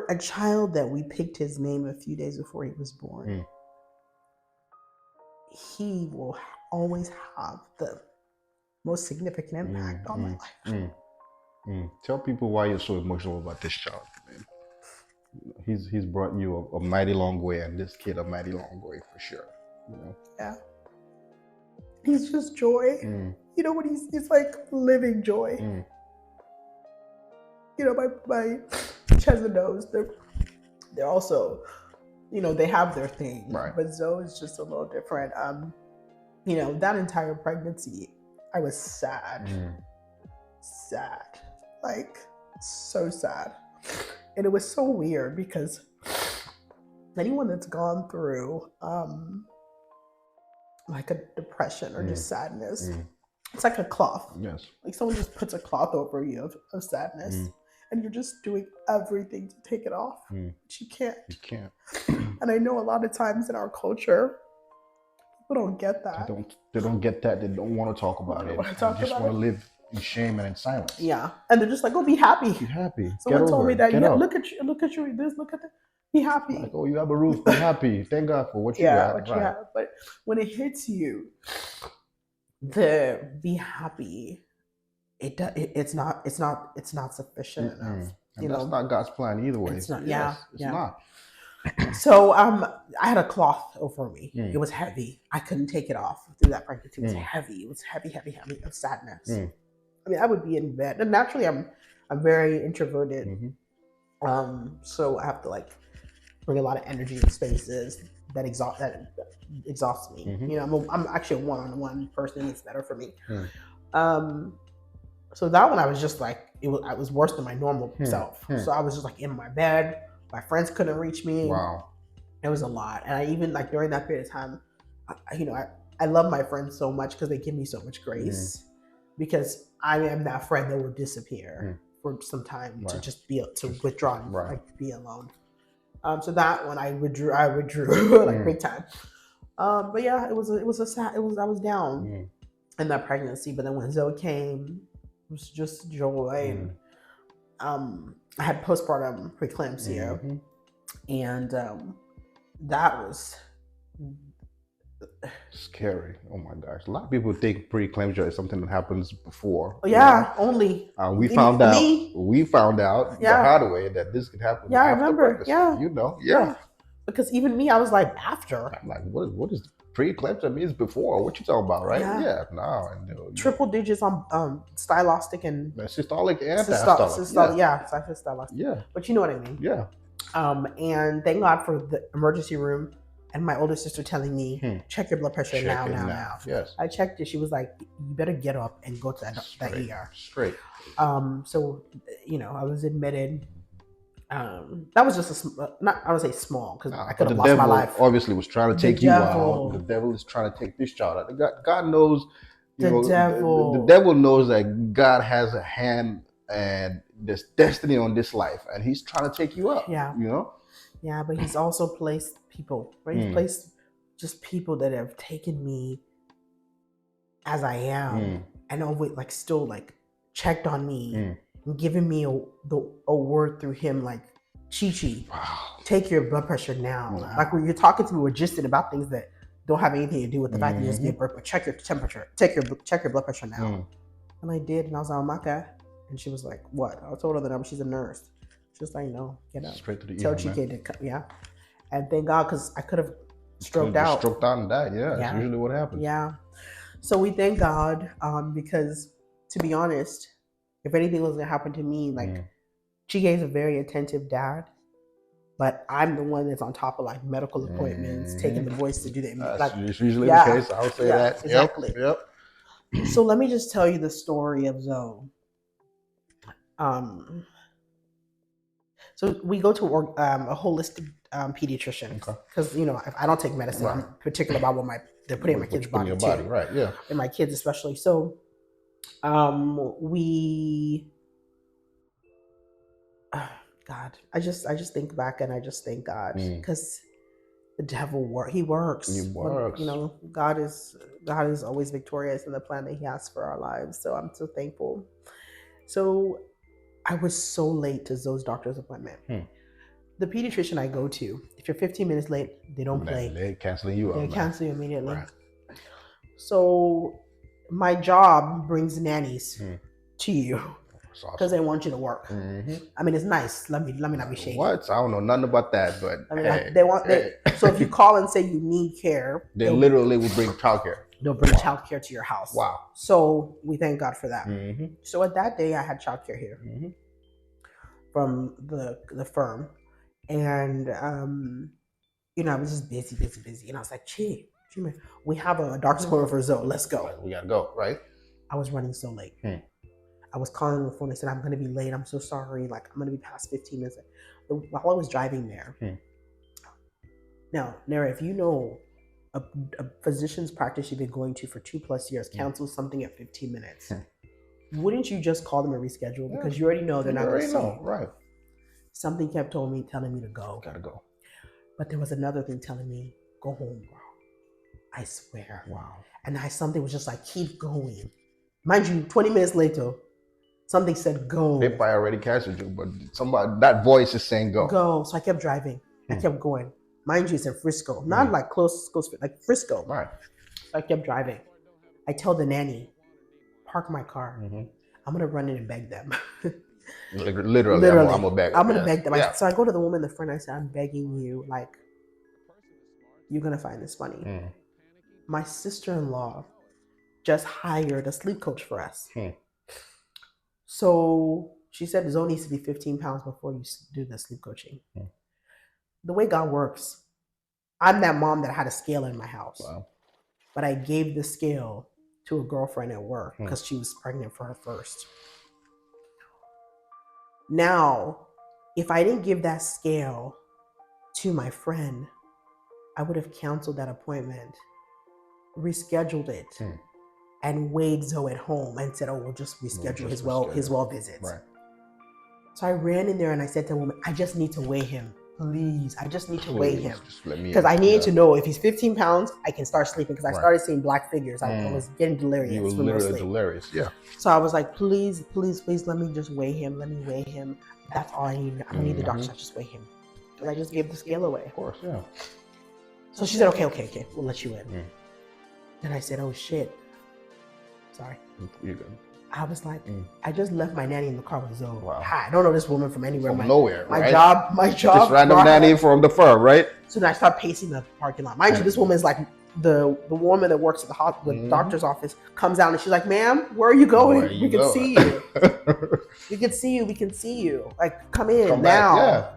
a child that we picked his name a few days before he was born, he will always have the most significant impact on my life. Tell people why you're so emotional about this child, man. He's brought you a mighty long way, and this kid a mighty long way for sure. Yeah. He's just joy. You know what he's like living joy. You know, my Ches and Doe's, they're also, they have their thing. Right. But Zoe is just a little different. That entire pregnancy, I was sad. Sad. Like, so sad. And it was so weird because anyone that's gone through like a depression or just sadness, it's like a cloth. Yes. Like someone just puts a cloth over you of sadness. And you're just doing everything to take it off. But you can't. You can't. And I know a lot of times in our culture, people don't get that. They don't get that. They don't want to talk about it. They just want to live in shame and in silence. Yeah. And they're just like, oh, be happy. Be happy. Someone told me that. Look at you. Look at that. Be happy. Like, oh, you have a roof. Be happy. Thank God for what you got. What you have. But when it hits you, the be happy, it's not sufficient enough. And that's not God's plan either way. It's not. It's not. So I had a cloth over me. It was heavy. I couldn't take it off through that pregnancy. It was heavy. It was heavy of sadness. I mean, I would be in bed. And naturally, I'm very introverted. So I have to like bring a lot of energy in spaces that exhausts me. Mhm. You know, I'm actually a one-on-one person. It's better for me. Hmm. So that one I was just like I was worse than my normal Hmm. self. Hmm. So I was just like in my bed. My friends couldn't reach me. Wow. It was a lot, and I even like during that period of time, I love my friends so much because they give me so much grace. Because I am that friend that will disappear for some time to Right. just withdraw and Right. like be alone. So that one I withdrew like big time. But yeah, it was I was down in that pregnancy, but then when Zoe came, it was just joy. And I had postpartum preeclampsia, and that was scary. Oh my gosh. A lot of people think preeclampsia is something that happens before. Yeah, only we found out me. the hard way that this could happen Yeah, I after remember. pregnancy. Yeah. You know, Yeah. Because even me, I was like, after. I'm like, what is preeclampsia means before? What you talking about, right? Yeah. No. Triple digits on stylistic and systolic and systolic. Yeah, stylistic. Yeah. But you know what I mean. Yeah. And thank God for the emergency room and my older sister telling me, check your blood pressure now. Yes. I checked it. She was like, you better get up and go to that ER. Straight. So, I was admitted. That was just I would say small because I could have lost my life. Obviously, was trying to take you out. The devil is trying to take this child out. God knows. The devil knows that God has a hand and there's destiny on this life, and He's trying to take you out. Yeah. Yeah, but He's also placed people. Right? He's placed just people that have taken me as I am, and always like still like checked on me. And giving me a word through him like, Chichi, take your blood pressure now. Wow. Like when you're talking to me, we're gisting about things that don't have anything to do with the fact that you just gave birth, but check your temperature, check your blood pressure now. And I did, and I was like, oh my God. And she was like, what? I told her the number. She's a nurse. She was like, no, get up. Straight to the Tell Chichi to come. Yeah. And thank God, because I could have stroked out. Stroked out and died. Yeah, that's usually what happens. Yeah. So we thank God, because to be honest, if anything was gonna happen to me, like Chige is a very attentive dad, but I'm the one that's on top of like medical appointments, taking the boys to do that. That's usually the case. I would say that. Exactly. Yep. So let me just tell you the story of Zoe. So we go to a holistic pediatrician because I don't take medicine. I'm particular about what they're putting in my kids' body too. Right? Yeah. In my kids especially. So God, I just think back and I just thank God because the devil works. He works. But, God is always victorious in the plan that He has for our lives. So I'm so thankful. So I was so late to Zoe's doctor's appointment. The pediatrician I go to, if you're 15 minutes late, they don't play. They're canceling you out. They cancel you immediately. Right. So my job brings nannies to you because they want you to work. I mean, it's nice. Let me not be shady. What? I don't know nothing about that, but I mean, so if you call and say you need care, they literally will bring childcare. They'll bring childcare to your house. Wow. So we thank God for that. So at that day, I had childcare here from the firm, and I was just busy, and I was like, "Gee, we have a doctor's appointment for Zoe. Let's go. We gotta go." Right. I was running so late. I was calling on the phone. I said, "I'm going to be late. I'm so sorry. Like I'm going to be past 15 minutes." While I was driving there. Now, Nara, if you know a physician's practice you've been going to for 2+ years cancels something at 15 minutes, wouldn't you just call them and reschedule? Because you already know they're not going to see you. Right. Something kept telling me to go. Gotta go. But there was another thing telling me, go home. Wow. I swear. Wow. And something was just like, keep going. Mind you, 20 minutes later, something said go. They probably already canceled you, but that voice is saying go. Go. So I kept driving. I kept going. Mind you, it's in Frisco. Not like close, like Frisco. Right. So I kept driving. I tell the nanny, park my car. I'm going to run in and beg them. Literally. I'm going to beg them. I'm going to beg them. Yeah. So I go to the woman in the front. I say, I'm begging you. Like, you're going to find this funny. My sister-in-law just hired a sleep coach for us. So She said Zoe needs to be 15 pounds before you do the sleep coaching. The way God works, I'm that mom that had a scale in my house. Wow. But I gave the scale to a girlfriend at work because she was pregnant for her first. Now, if I didn't give that scale to my friend, I would have canceled that appointment, rescheduled it, and weighed Zoe at home and said, "Oh, we'll just reschedule his well visits." Right. So I ran in there and I said to the woman, "I just need to weigh him. Please, I just need to weigh him." Because I needed to know if he's 15 pounds, I can start sleeping. Because I started seeing black figures. I was getting delirious. You were literally delirious, yeah. So I was like, please, let me just weigh him. Let me weigh him. That's all I need. I don't need the doctor. I just weigh him. Because I just gave the scale away. Of course, yeah. So she said, okay, we'll let you in. Then I said, oh shit. Sorry. You're good. I was like, I just left my nanny in the car with Zoe. Wow. I don't know this woman from anywhere. From nowhere, my right? My job. Just random nanny from the firm, right? So then I start pacing the parking lot. Mind you, this woman is like the woman that works at the doctor's office comes out and she's like, "Ma'am, where are you going? We can see you. We can see you. We can see you. Like, come in now." Back, yeah.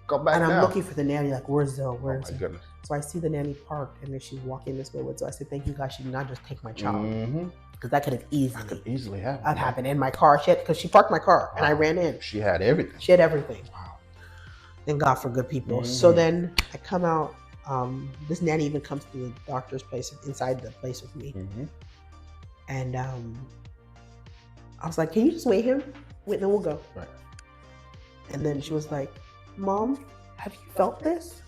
Come back and I'm now. looking for the nanny. Like, where's Zoe? Where's my goodness. So I see the nanny parked, and then she's walking this way with. So I said, "Thank you, God. She did not just take my child, because that could have easily happened in my car." Because she parked my car, and I ran in. She had everything. Wow. Thank God for good people. So then I come out. This nanny even comes to the doctor's place inside the place with me, and I was like, "Can you just weigh him? Wait, then we'll go." Right. And then she was like, "Mom, have you felt this?"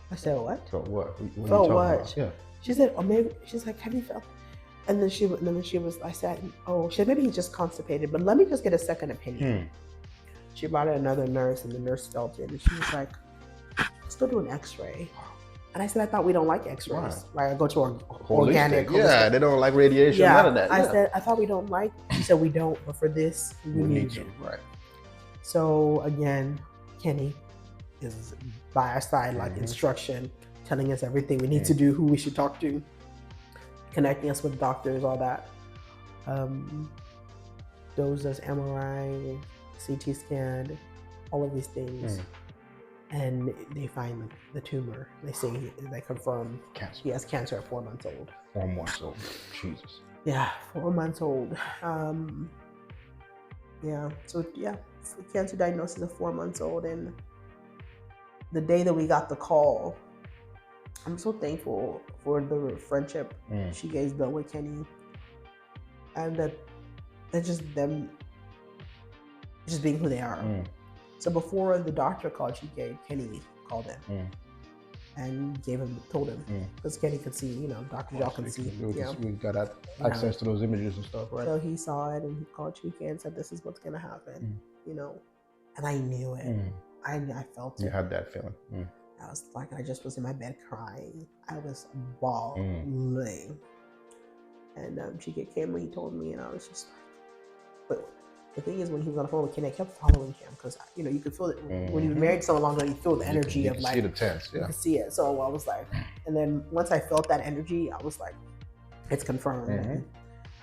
I said, "What?" So what? What felt are you what? About? Yeah. She said, "Oh, maybe." She's like, "Have you felt?" And then she was. I said, "Oh," she said, "Maybe he's just constipated, but let me just get a second opinion." She brought in another nurse, and the nurse felt it, and she was like, "Let's go do an X-ray." And I said, "I thought we don't like X-rays. Like, I go to organic." Yeah, they don't like radiation. None of that. I said, "I thought we don't like." She said, "We don't, but for this, we need to." Right. So again, Kenny is by our side, like instruction, telling us everything we need to do, who we should talk to, connecting us with doctors, all that. Those does MRI, CT scan, all of these things. And they find the tumor. They confirm cancer. He has cancer at 4 months old. 4 months old. Jesus. Yeah, 4 months old. Cancer diagnosis at 4 months old. And the day that we got the call, I'm so thankful for the friendship she gave Bill with Kenny, and that just them just being who they are. So before the doctor called, Kenny called him and told him, because Kenny could see, Dr. Jal could see. We got access to those images and stuff, right? So he saw it and he called Chichi and said, "This is what's gonna happen," and I knew it. I felt it. You had that feeling. I was like, I just was in my bed crying. I was bawling. And Chichi came when he told me, and I was just like, but the thing is, when he was on the phone with Kenny, I kept following him because you could feel it when you were married so long. You feel the energy you of can like see the tense. Yeah, you can see it. So I was like, and then once I felt that energy, I was like, it's confirmed.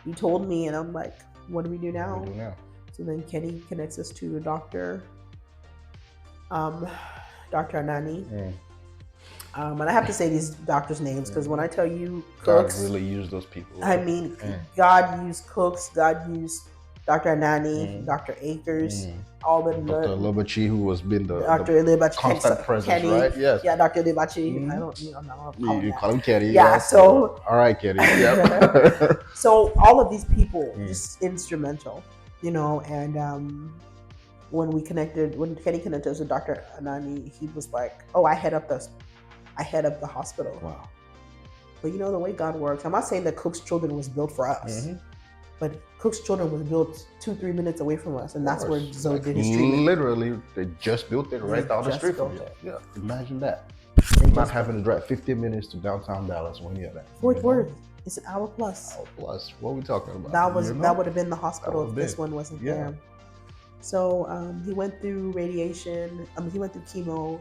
He told me, and I'm like, what do we do now? What do we do now? So then Kenny connects us to a doctor, Dr. Anani. And I have to say these doctors' names because when I tell you Cooks, God really used those people. I mean, God used Cooks, God used Dr. Anani, Dr. Akers, all the Dr. Libachi, who has been the Dr. Libachi, constant presence, Kenny, right? Yes. Yeah, Dr. Libachi. I don't, you call him Kenny. Yeah. So all right, Kenny. Yep. So all of these people just instrumental, and when Kenny connected us with Dr. Anani, he was like, "Oh, I head up the hospital." Wow. But the way God works, I'm not saying that Cook's Children was built for us, but Cook's Children was built 2-3 minutes away from us, and that's where Zoe did his treatment. Literally, they just built it right down the street from you. Yeah, imagine that. Not having to drive 15 minutes to downtown Dallas when you're there. Fort Worth, it's an hour plus. What are we talking about? That would have been the hospital if this one wasn't there. So he went through radiation. He went through chemo.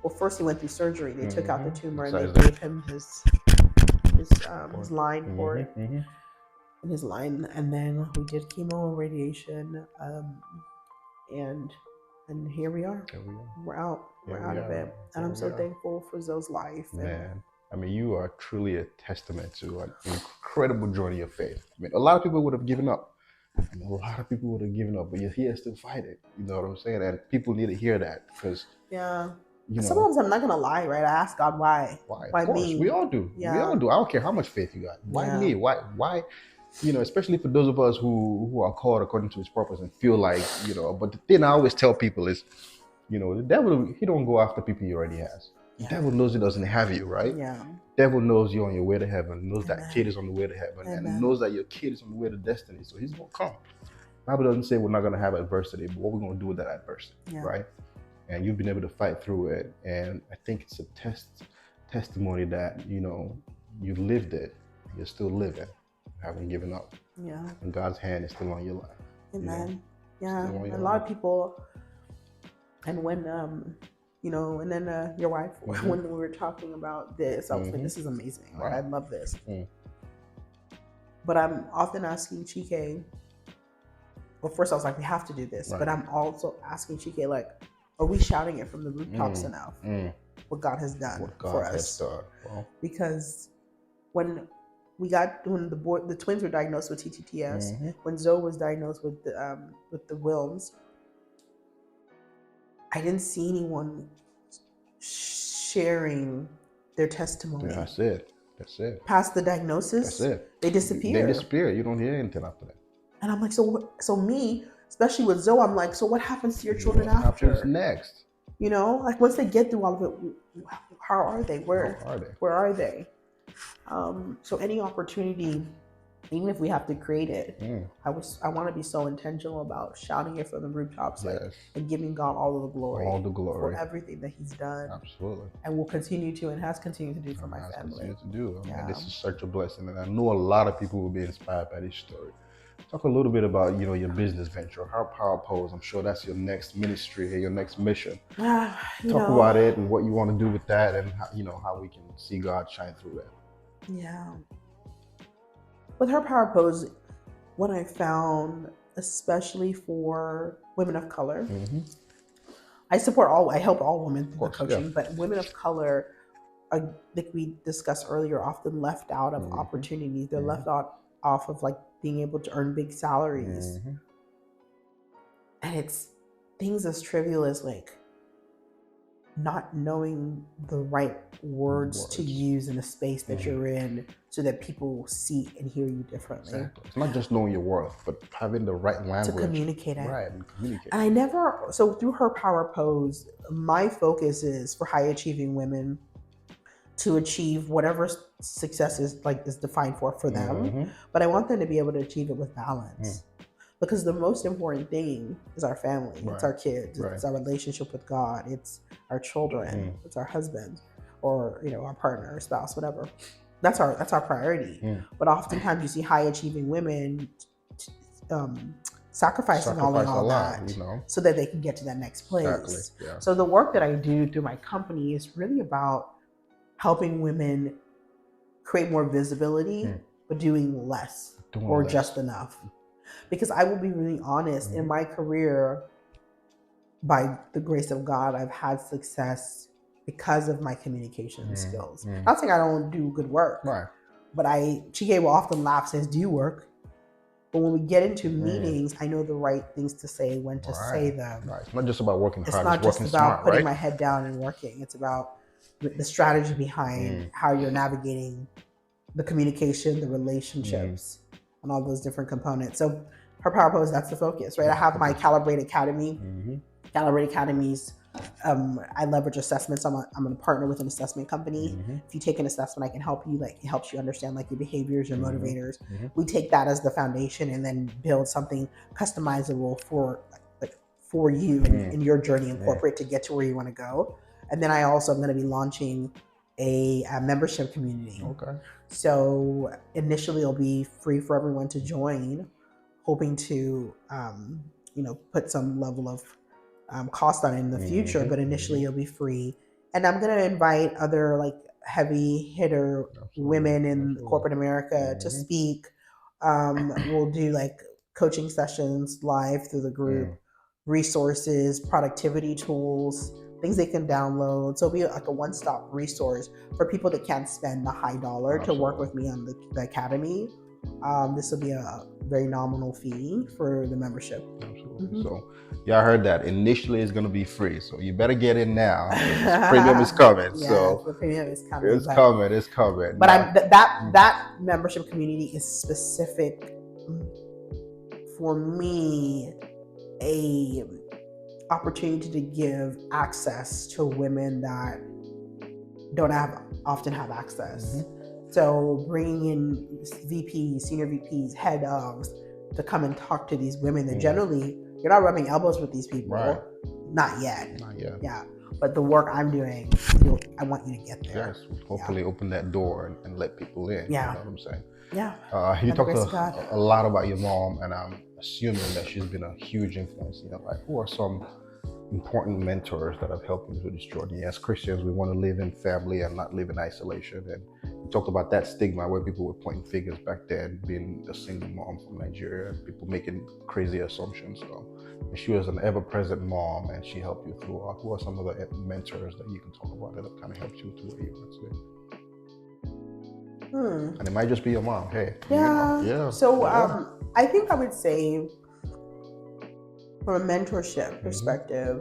Well, first he went through surgery. They took out the tumor and they gave him his line port and his line. And then we did chemo and radiation. and here we are. Here we are. We're out. Here We're out we of are. it, and Here I'm we so are. thankful for Zoe's life. Man, I mean, you are truly a testament to an incredible journey of faith. I mean, a lot of people would have given up. I mean, a lot of people would have given up, but you're here still fighting. You know what I'm saying? And people need to hear that because, Yeah. you know, Sometimes I'm not gonna lie, right? I ask God why. why? Why Of course, me? we all do. We Yeah. all do. I don't care how much faith you got. Why Yeah. me? Why? You know, especially for those of us who are called according to His purpose and feel like, you know. But the thing I always tell people is, you know, the devil, he don't go after people he already has. The Yeah. devil knows he doesn't have you, right? Yeah. Devil knows you're on your way to heaven, knows Amen. that kid is on the way to heaven, Amen. and knows that your kid is on the way to destiny. So he's gonna come. Bible doesn't say we're not gonna have adversity, but what we're gonna do with that adversity, Yeah. right? And you've been able to fight through it, and I think it's a testimony that, you know, you lived it, you're still living, haven't given up, Yeah. and God's hand is still on your life. Amen. You know? Yeah. Still on your A lot life. of people, and when you know, and then your wife, Mhm. when we were talking about this, I was like, Mhm. this is amazing. Like, Right. I love this. Mm. But I'm often asking Chike, well, first I was like, we have to do this. Right. But I'm also asking Chike, like, are we shouting it from the rooftops Mm. enough? Mm. What God has done What God for has us. done. Well, Because when the twins were diagnosed with TTTS, mhm. when Zoe was diagnosed with the Wilms, I didn't see anyone sharing their testimony. Yeah, that's it. That's it. Past the diagnosis, That's it. they disappear. They disappear. You don't hear anything after that. And I'm like, so me, especially with Zoe, I'm like, so what happens to your children What after? happens next? You know, like once they get through all of it, how are they? Where are they? So any opportunity, even if we have to create it, I want to be so intentional about shouting it from the rooftops, Yes. like, and giving God all of the glory, for everything that He's done. Absolutely. And will continue to, and has continued to do for my family. Continue to do. I mean, Yeah. this is such a blessing, and I know a lot of people will be inspired by this story. Talk a little bit about, you know, your business venture, Power Pose. I'm sure that's your next ministry, your next mission. Talk about it and what you want to do with that, and how, you know, how we can see God shine through that. Yeah. With her Power Pose, what I found, especially for women of color, I help all women through the coaching, but women of color, like we discussed earlier, often left out of opportunities. They're left out off of like being able to earn big salaries. And it's things as trivial as like not knowing the right words to use in a space that you're in so that people will see and hear you differently. Exactly. It's not just knowing your worth, but having the right language to communicate it. Right, and communicate. And so through her Power Pose, my focus is for high achieving women to achieve whatever success is defined for them. But I want them to be able to achieve it with balance. Because the most important thing is our family. It's our kids. It's our relationship with God. It's our children. It's our husband, or you know, our partner, or spouse, whatever. That's our priority. But oftentimes you see high achieving women sacrificing all that, you know, so that they can get to that next place. Exactly. Yeah. So the work that I do through my company is really about helping women create more visibility, but doing less or just enough. Because I will be really honest, in my career, by the grace of God, I've had success because of my communication skills. Not saying I don't do good work, but Chike will often laugh, says, do you work? But when we get into meetings, I know the right things to say, when to say them. It's not just about working hard. It's not just about putting my head down and working. It's about the strategy behind how you're navigating the communication, the relationships, and all those different components. So her Power Pose, that's the focus, right? I have my Calibrate Academy. Calibrate Academies, I leverage assessments. I'm going to partner with an assessment company. If you take an assessment, I can help you. Like, it helps you understand like your behaviors, your motivators. We take that as the foundation and then build something customizable for you and your journey in corporate to get to where you want to go. And then I also am going to be launching a membership community. So initially it'll be free for everyone to join, hoping to put some level of cost on it in the future, but initially it'll be free. And I'm going to invite other like heavy hitter women in corporate America to speak. We'll do like coaching sessions live through the group. resources, productivity tools, things they can download. So it'll be like a one-stop resource for people that can't spend the high dollar to work with me on the academy. This will be a very nominal fee for the membership. Absolutely. So y'all heard that. Initially it's going to be free. So you better get in now. Premium is coming. Yeah, so the premium is coming. It's coming. It's coming. But that membership community is specific for me, a opportunity to give access to women that don't often have access. So bringing in VPs, senior VPs, head ofs to come and talk to these women that generally you're not rubbing elbows with these people. Right. Not yet. Not yet. Yeah. But the work I'm doing, I want you to get there. Yes. Hopefully open that door and let people in. Yeah. You know what I'm saying? Yeah. You talked a lot about your mom, and I'm assuming that she's been a huge influence. You know, like who are some important mentors that have helped you through this journey? As Christians, we want to live in family and not live in isolation. And you talked about that stigma where people were pointing fingers back then, being a single mom from Nigeria, people making crazy assumptions. So she was an ever-present mom, and she helped you through. Who are some of the mentors that you can talk about that have kind of helped you through where you are today? And it might just be your mom. Hey. Yeah. You know? Yeah. So I think I would say, from a mentorship perspective,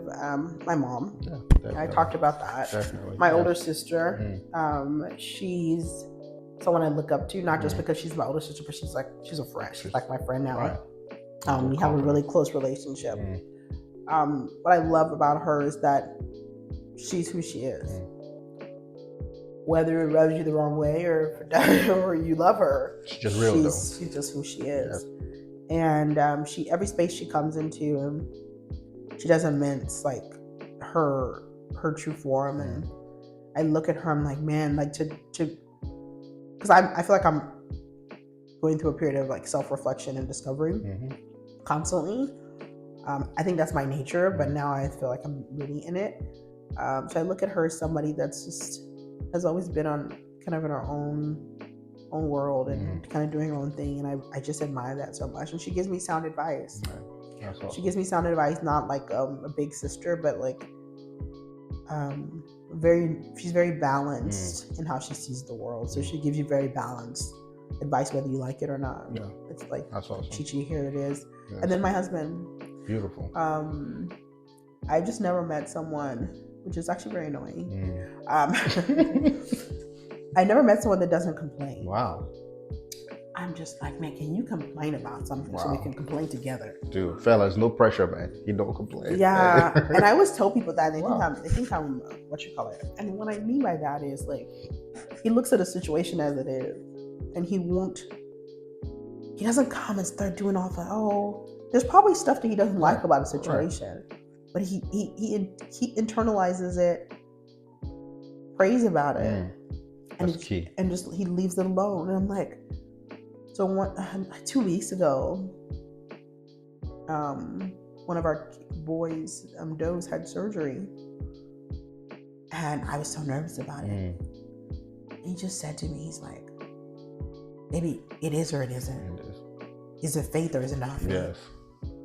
my mom. Yeah, I talked about that. Definitely. My older sister. She's someone I look up to, not just because she's my older sister, but she's a friend. She's like my friend now. Right. We have a really close relationship. What I love about her is that she's who she is. Whether it rubs you the wrong way or you love her, she's just real though. She's just who she is. And every space she comes into, she doesn't mince like her true form. And I look at her, I'm like, man, like because I feel like I'm going through a period of like self-reflection and discovery constantly. I think that's my nature, but now I feel like I'm really in it. So I look at her as somebody that's just has always been on kind of in her own world and kind of doing her own thing, and I just admire that so much. And she gives me sound advice. Awesome. She gives me sound advice, not like a big sister, but like she's very balanced in how she sees the world. So she gives you very balanced advice, whether you like it or not. Yeah. It's like, that's awesome. Chichi, here it is. Yes. And then my husband. Beautiful. I've just never met someone, which is actually very annoying. I never met someone that doesn't complain. Wow. I'm just like, man, can you complain about something so we can complain together? Dude, fellas, no pressure, man. He don't complain. Yeah. And I always tell people that. They think I'm what you call it. And what I mean by that is like, he looks at a situation as it is, and he doesn't come and start doing all the, there's probably stuff that he doesn't like about a situation. Right. But he internalizes it, prays about it, That's key. And just he leaves it alone. And I'm like, so 2 weeks ago, one of our boys, Doe's, had surgery, and I was so nervous about it. He just said to me, he's like, maybe it is or it isn't. It is. Is it faith or is it not faith? Yes.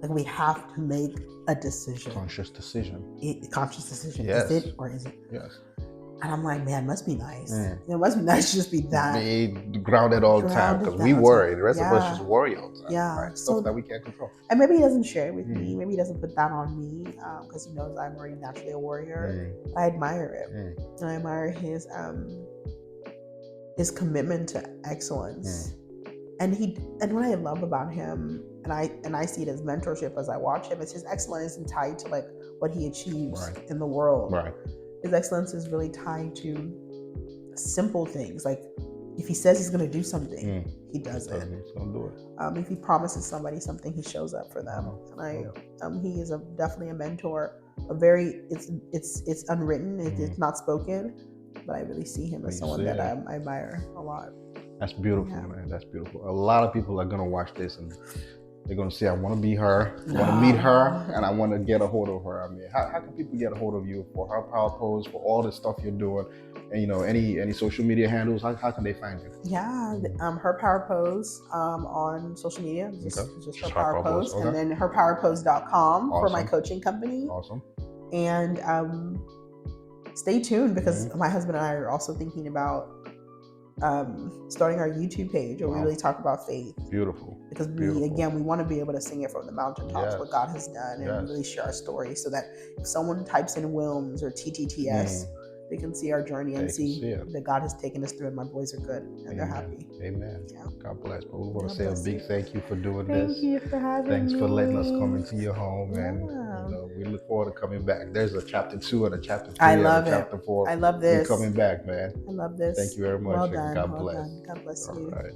Like, we have to make a decision. Conscious decision. Conscious decision. Yes. Is it or is it? Yes. And I'm like, man, it must be nice. It must be nice to just be that. Be grounded all the time, because we worry. The rest of us just worry all the time. Yeah. Right? Stuff that we can't control. And maybe he doesn't share it with me. Maybe he doesn't put that on me, because he knows I'm already naturally a warrior. I admire it. And I admire his commitment to excellence. And what I love about him, and I see it as mentorship as I watch him, is his excellence isn't tied to like what he achieves in the world. Right. His excellence is really tied to simple things. Like, if he says he's going to do something, he does it. He's going to do it. If he promises somebody something, he shows up for them. And he is definitely a mentor. It's unwritten. It's not spoken, but I really see him as someone that I admire a lot. That's beautiful, man. That's beautiful. A lot of people are going to watch this and They're gonna say, I want to be her, I want to meet her, and I want to get a hold of her. I mean, how can people get a hold of you for her power pose, for all the stuff you're doing, and any social media handles? How can they find you? Yeah, her power pose on social media, just her power pose, Okay. and then herpowerpose.com for my coaching company. Awesome. And stay tuned, because my husband and I are also thinking about starting our YouTube page where we really talk about faith. Beautiful. Because we want to be able to sing it from the mountaintops, what God has done, and really share our story, so that if someone types in Wilms or TTTS, they can see our journey and see that God has taken us through, and my boys are good and they're happy. Amen. Yeah. God bless. But we want to say a big thank you for doing this. Thank you for having Thanks me. for letting us come into your home, and we look forward to coming back. There's a chapter 2 and a chapter 3 and a chapter 4. I love this. We're coming back, man. I love this. Thank you very much. Well done. God Well bless. done. God bless All you. right.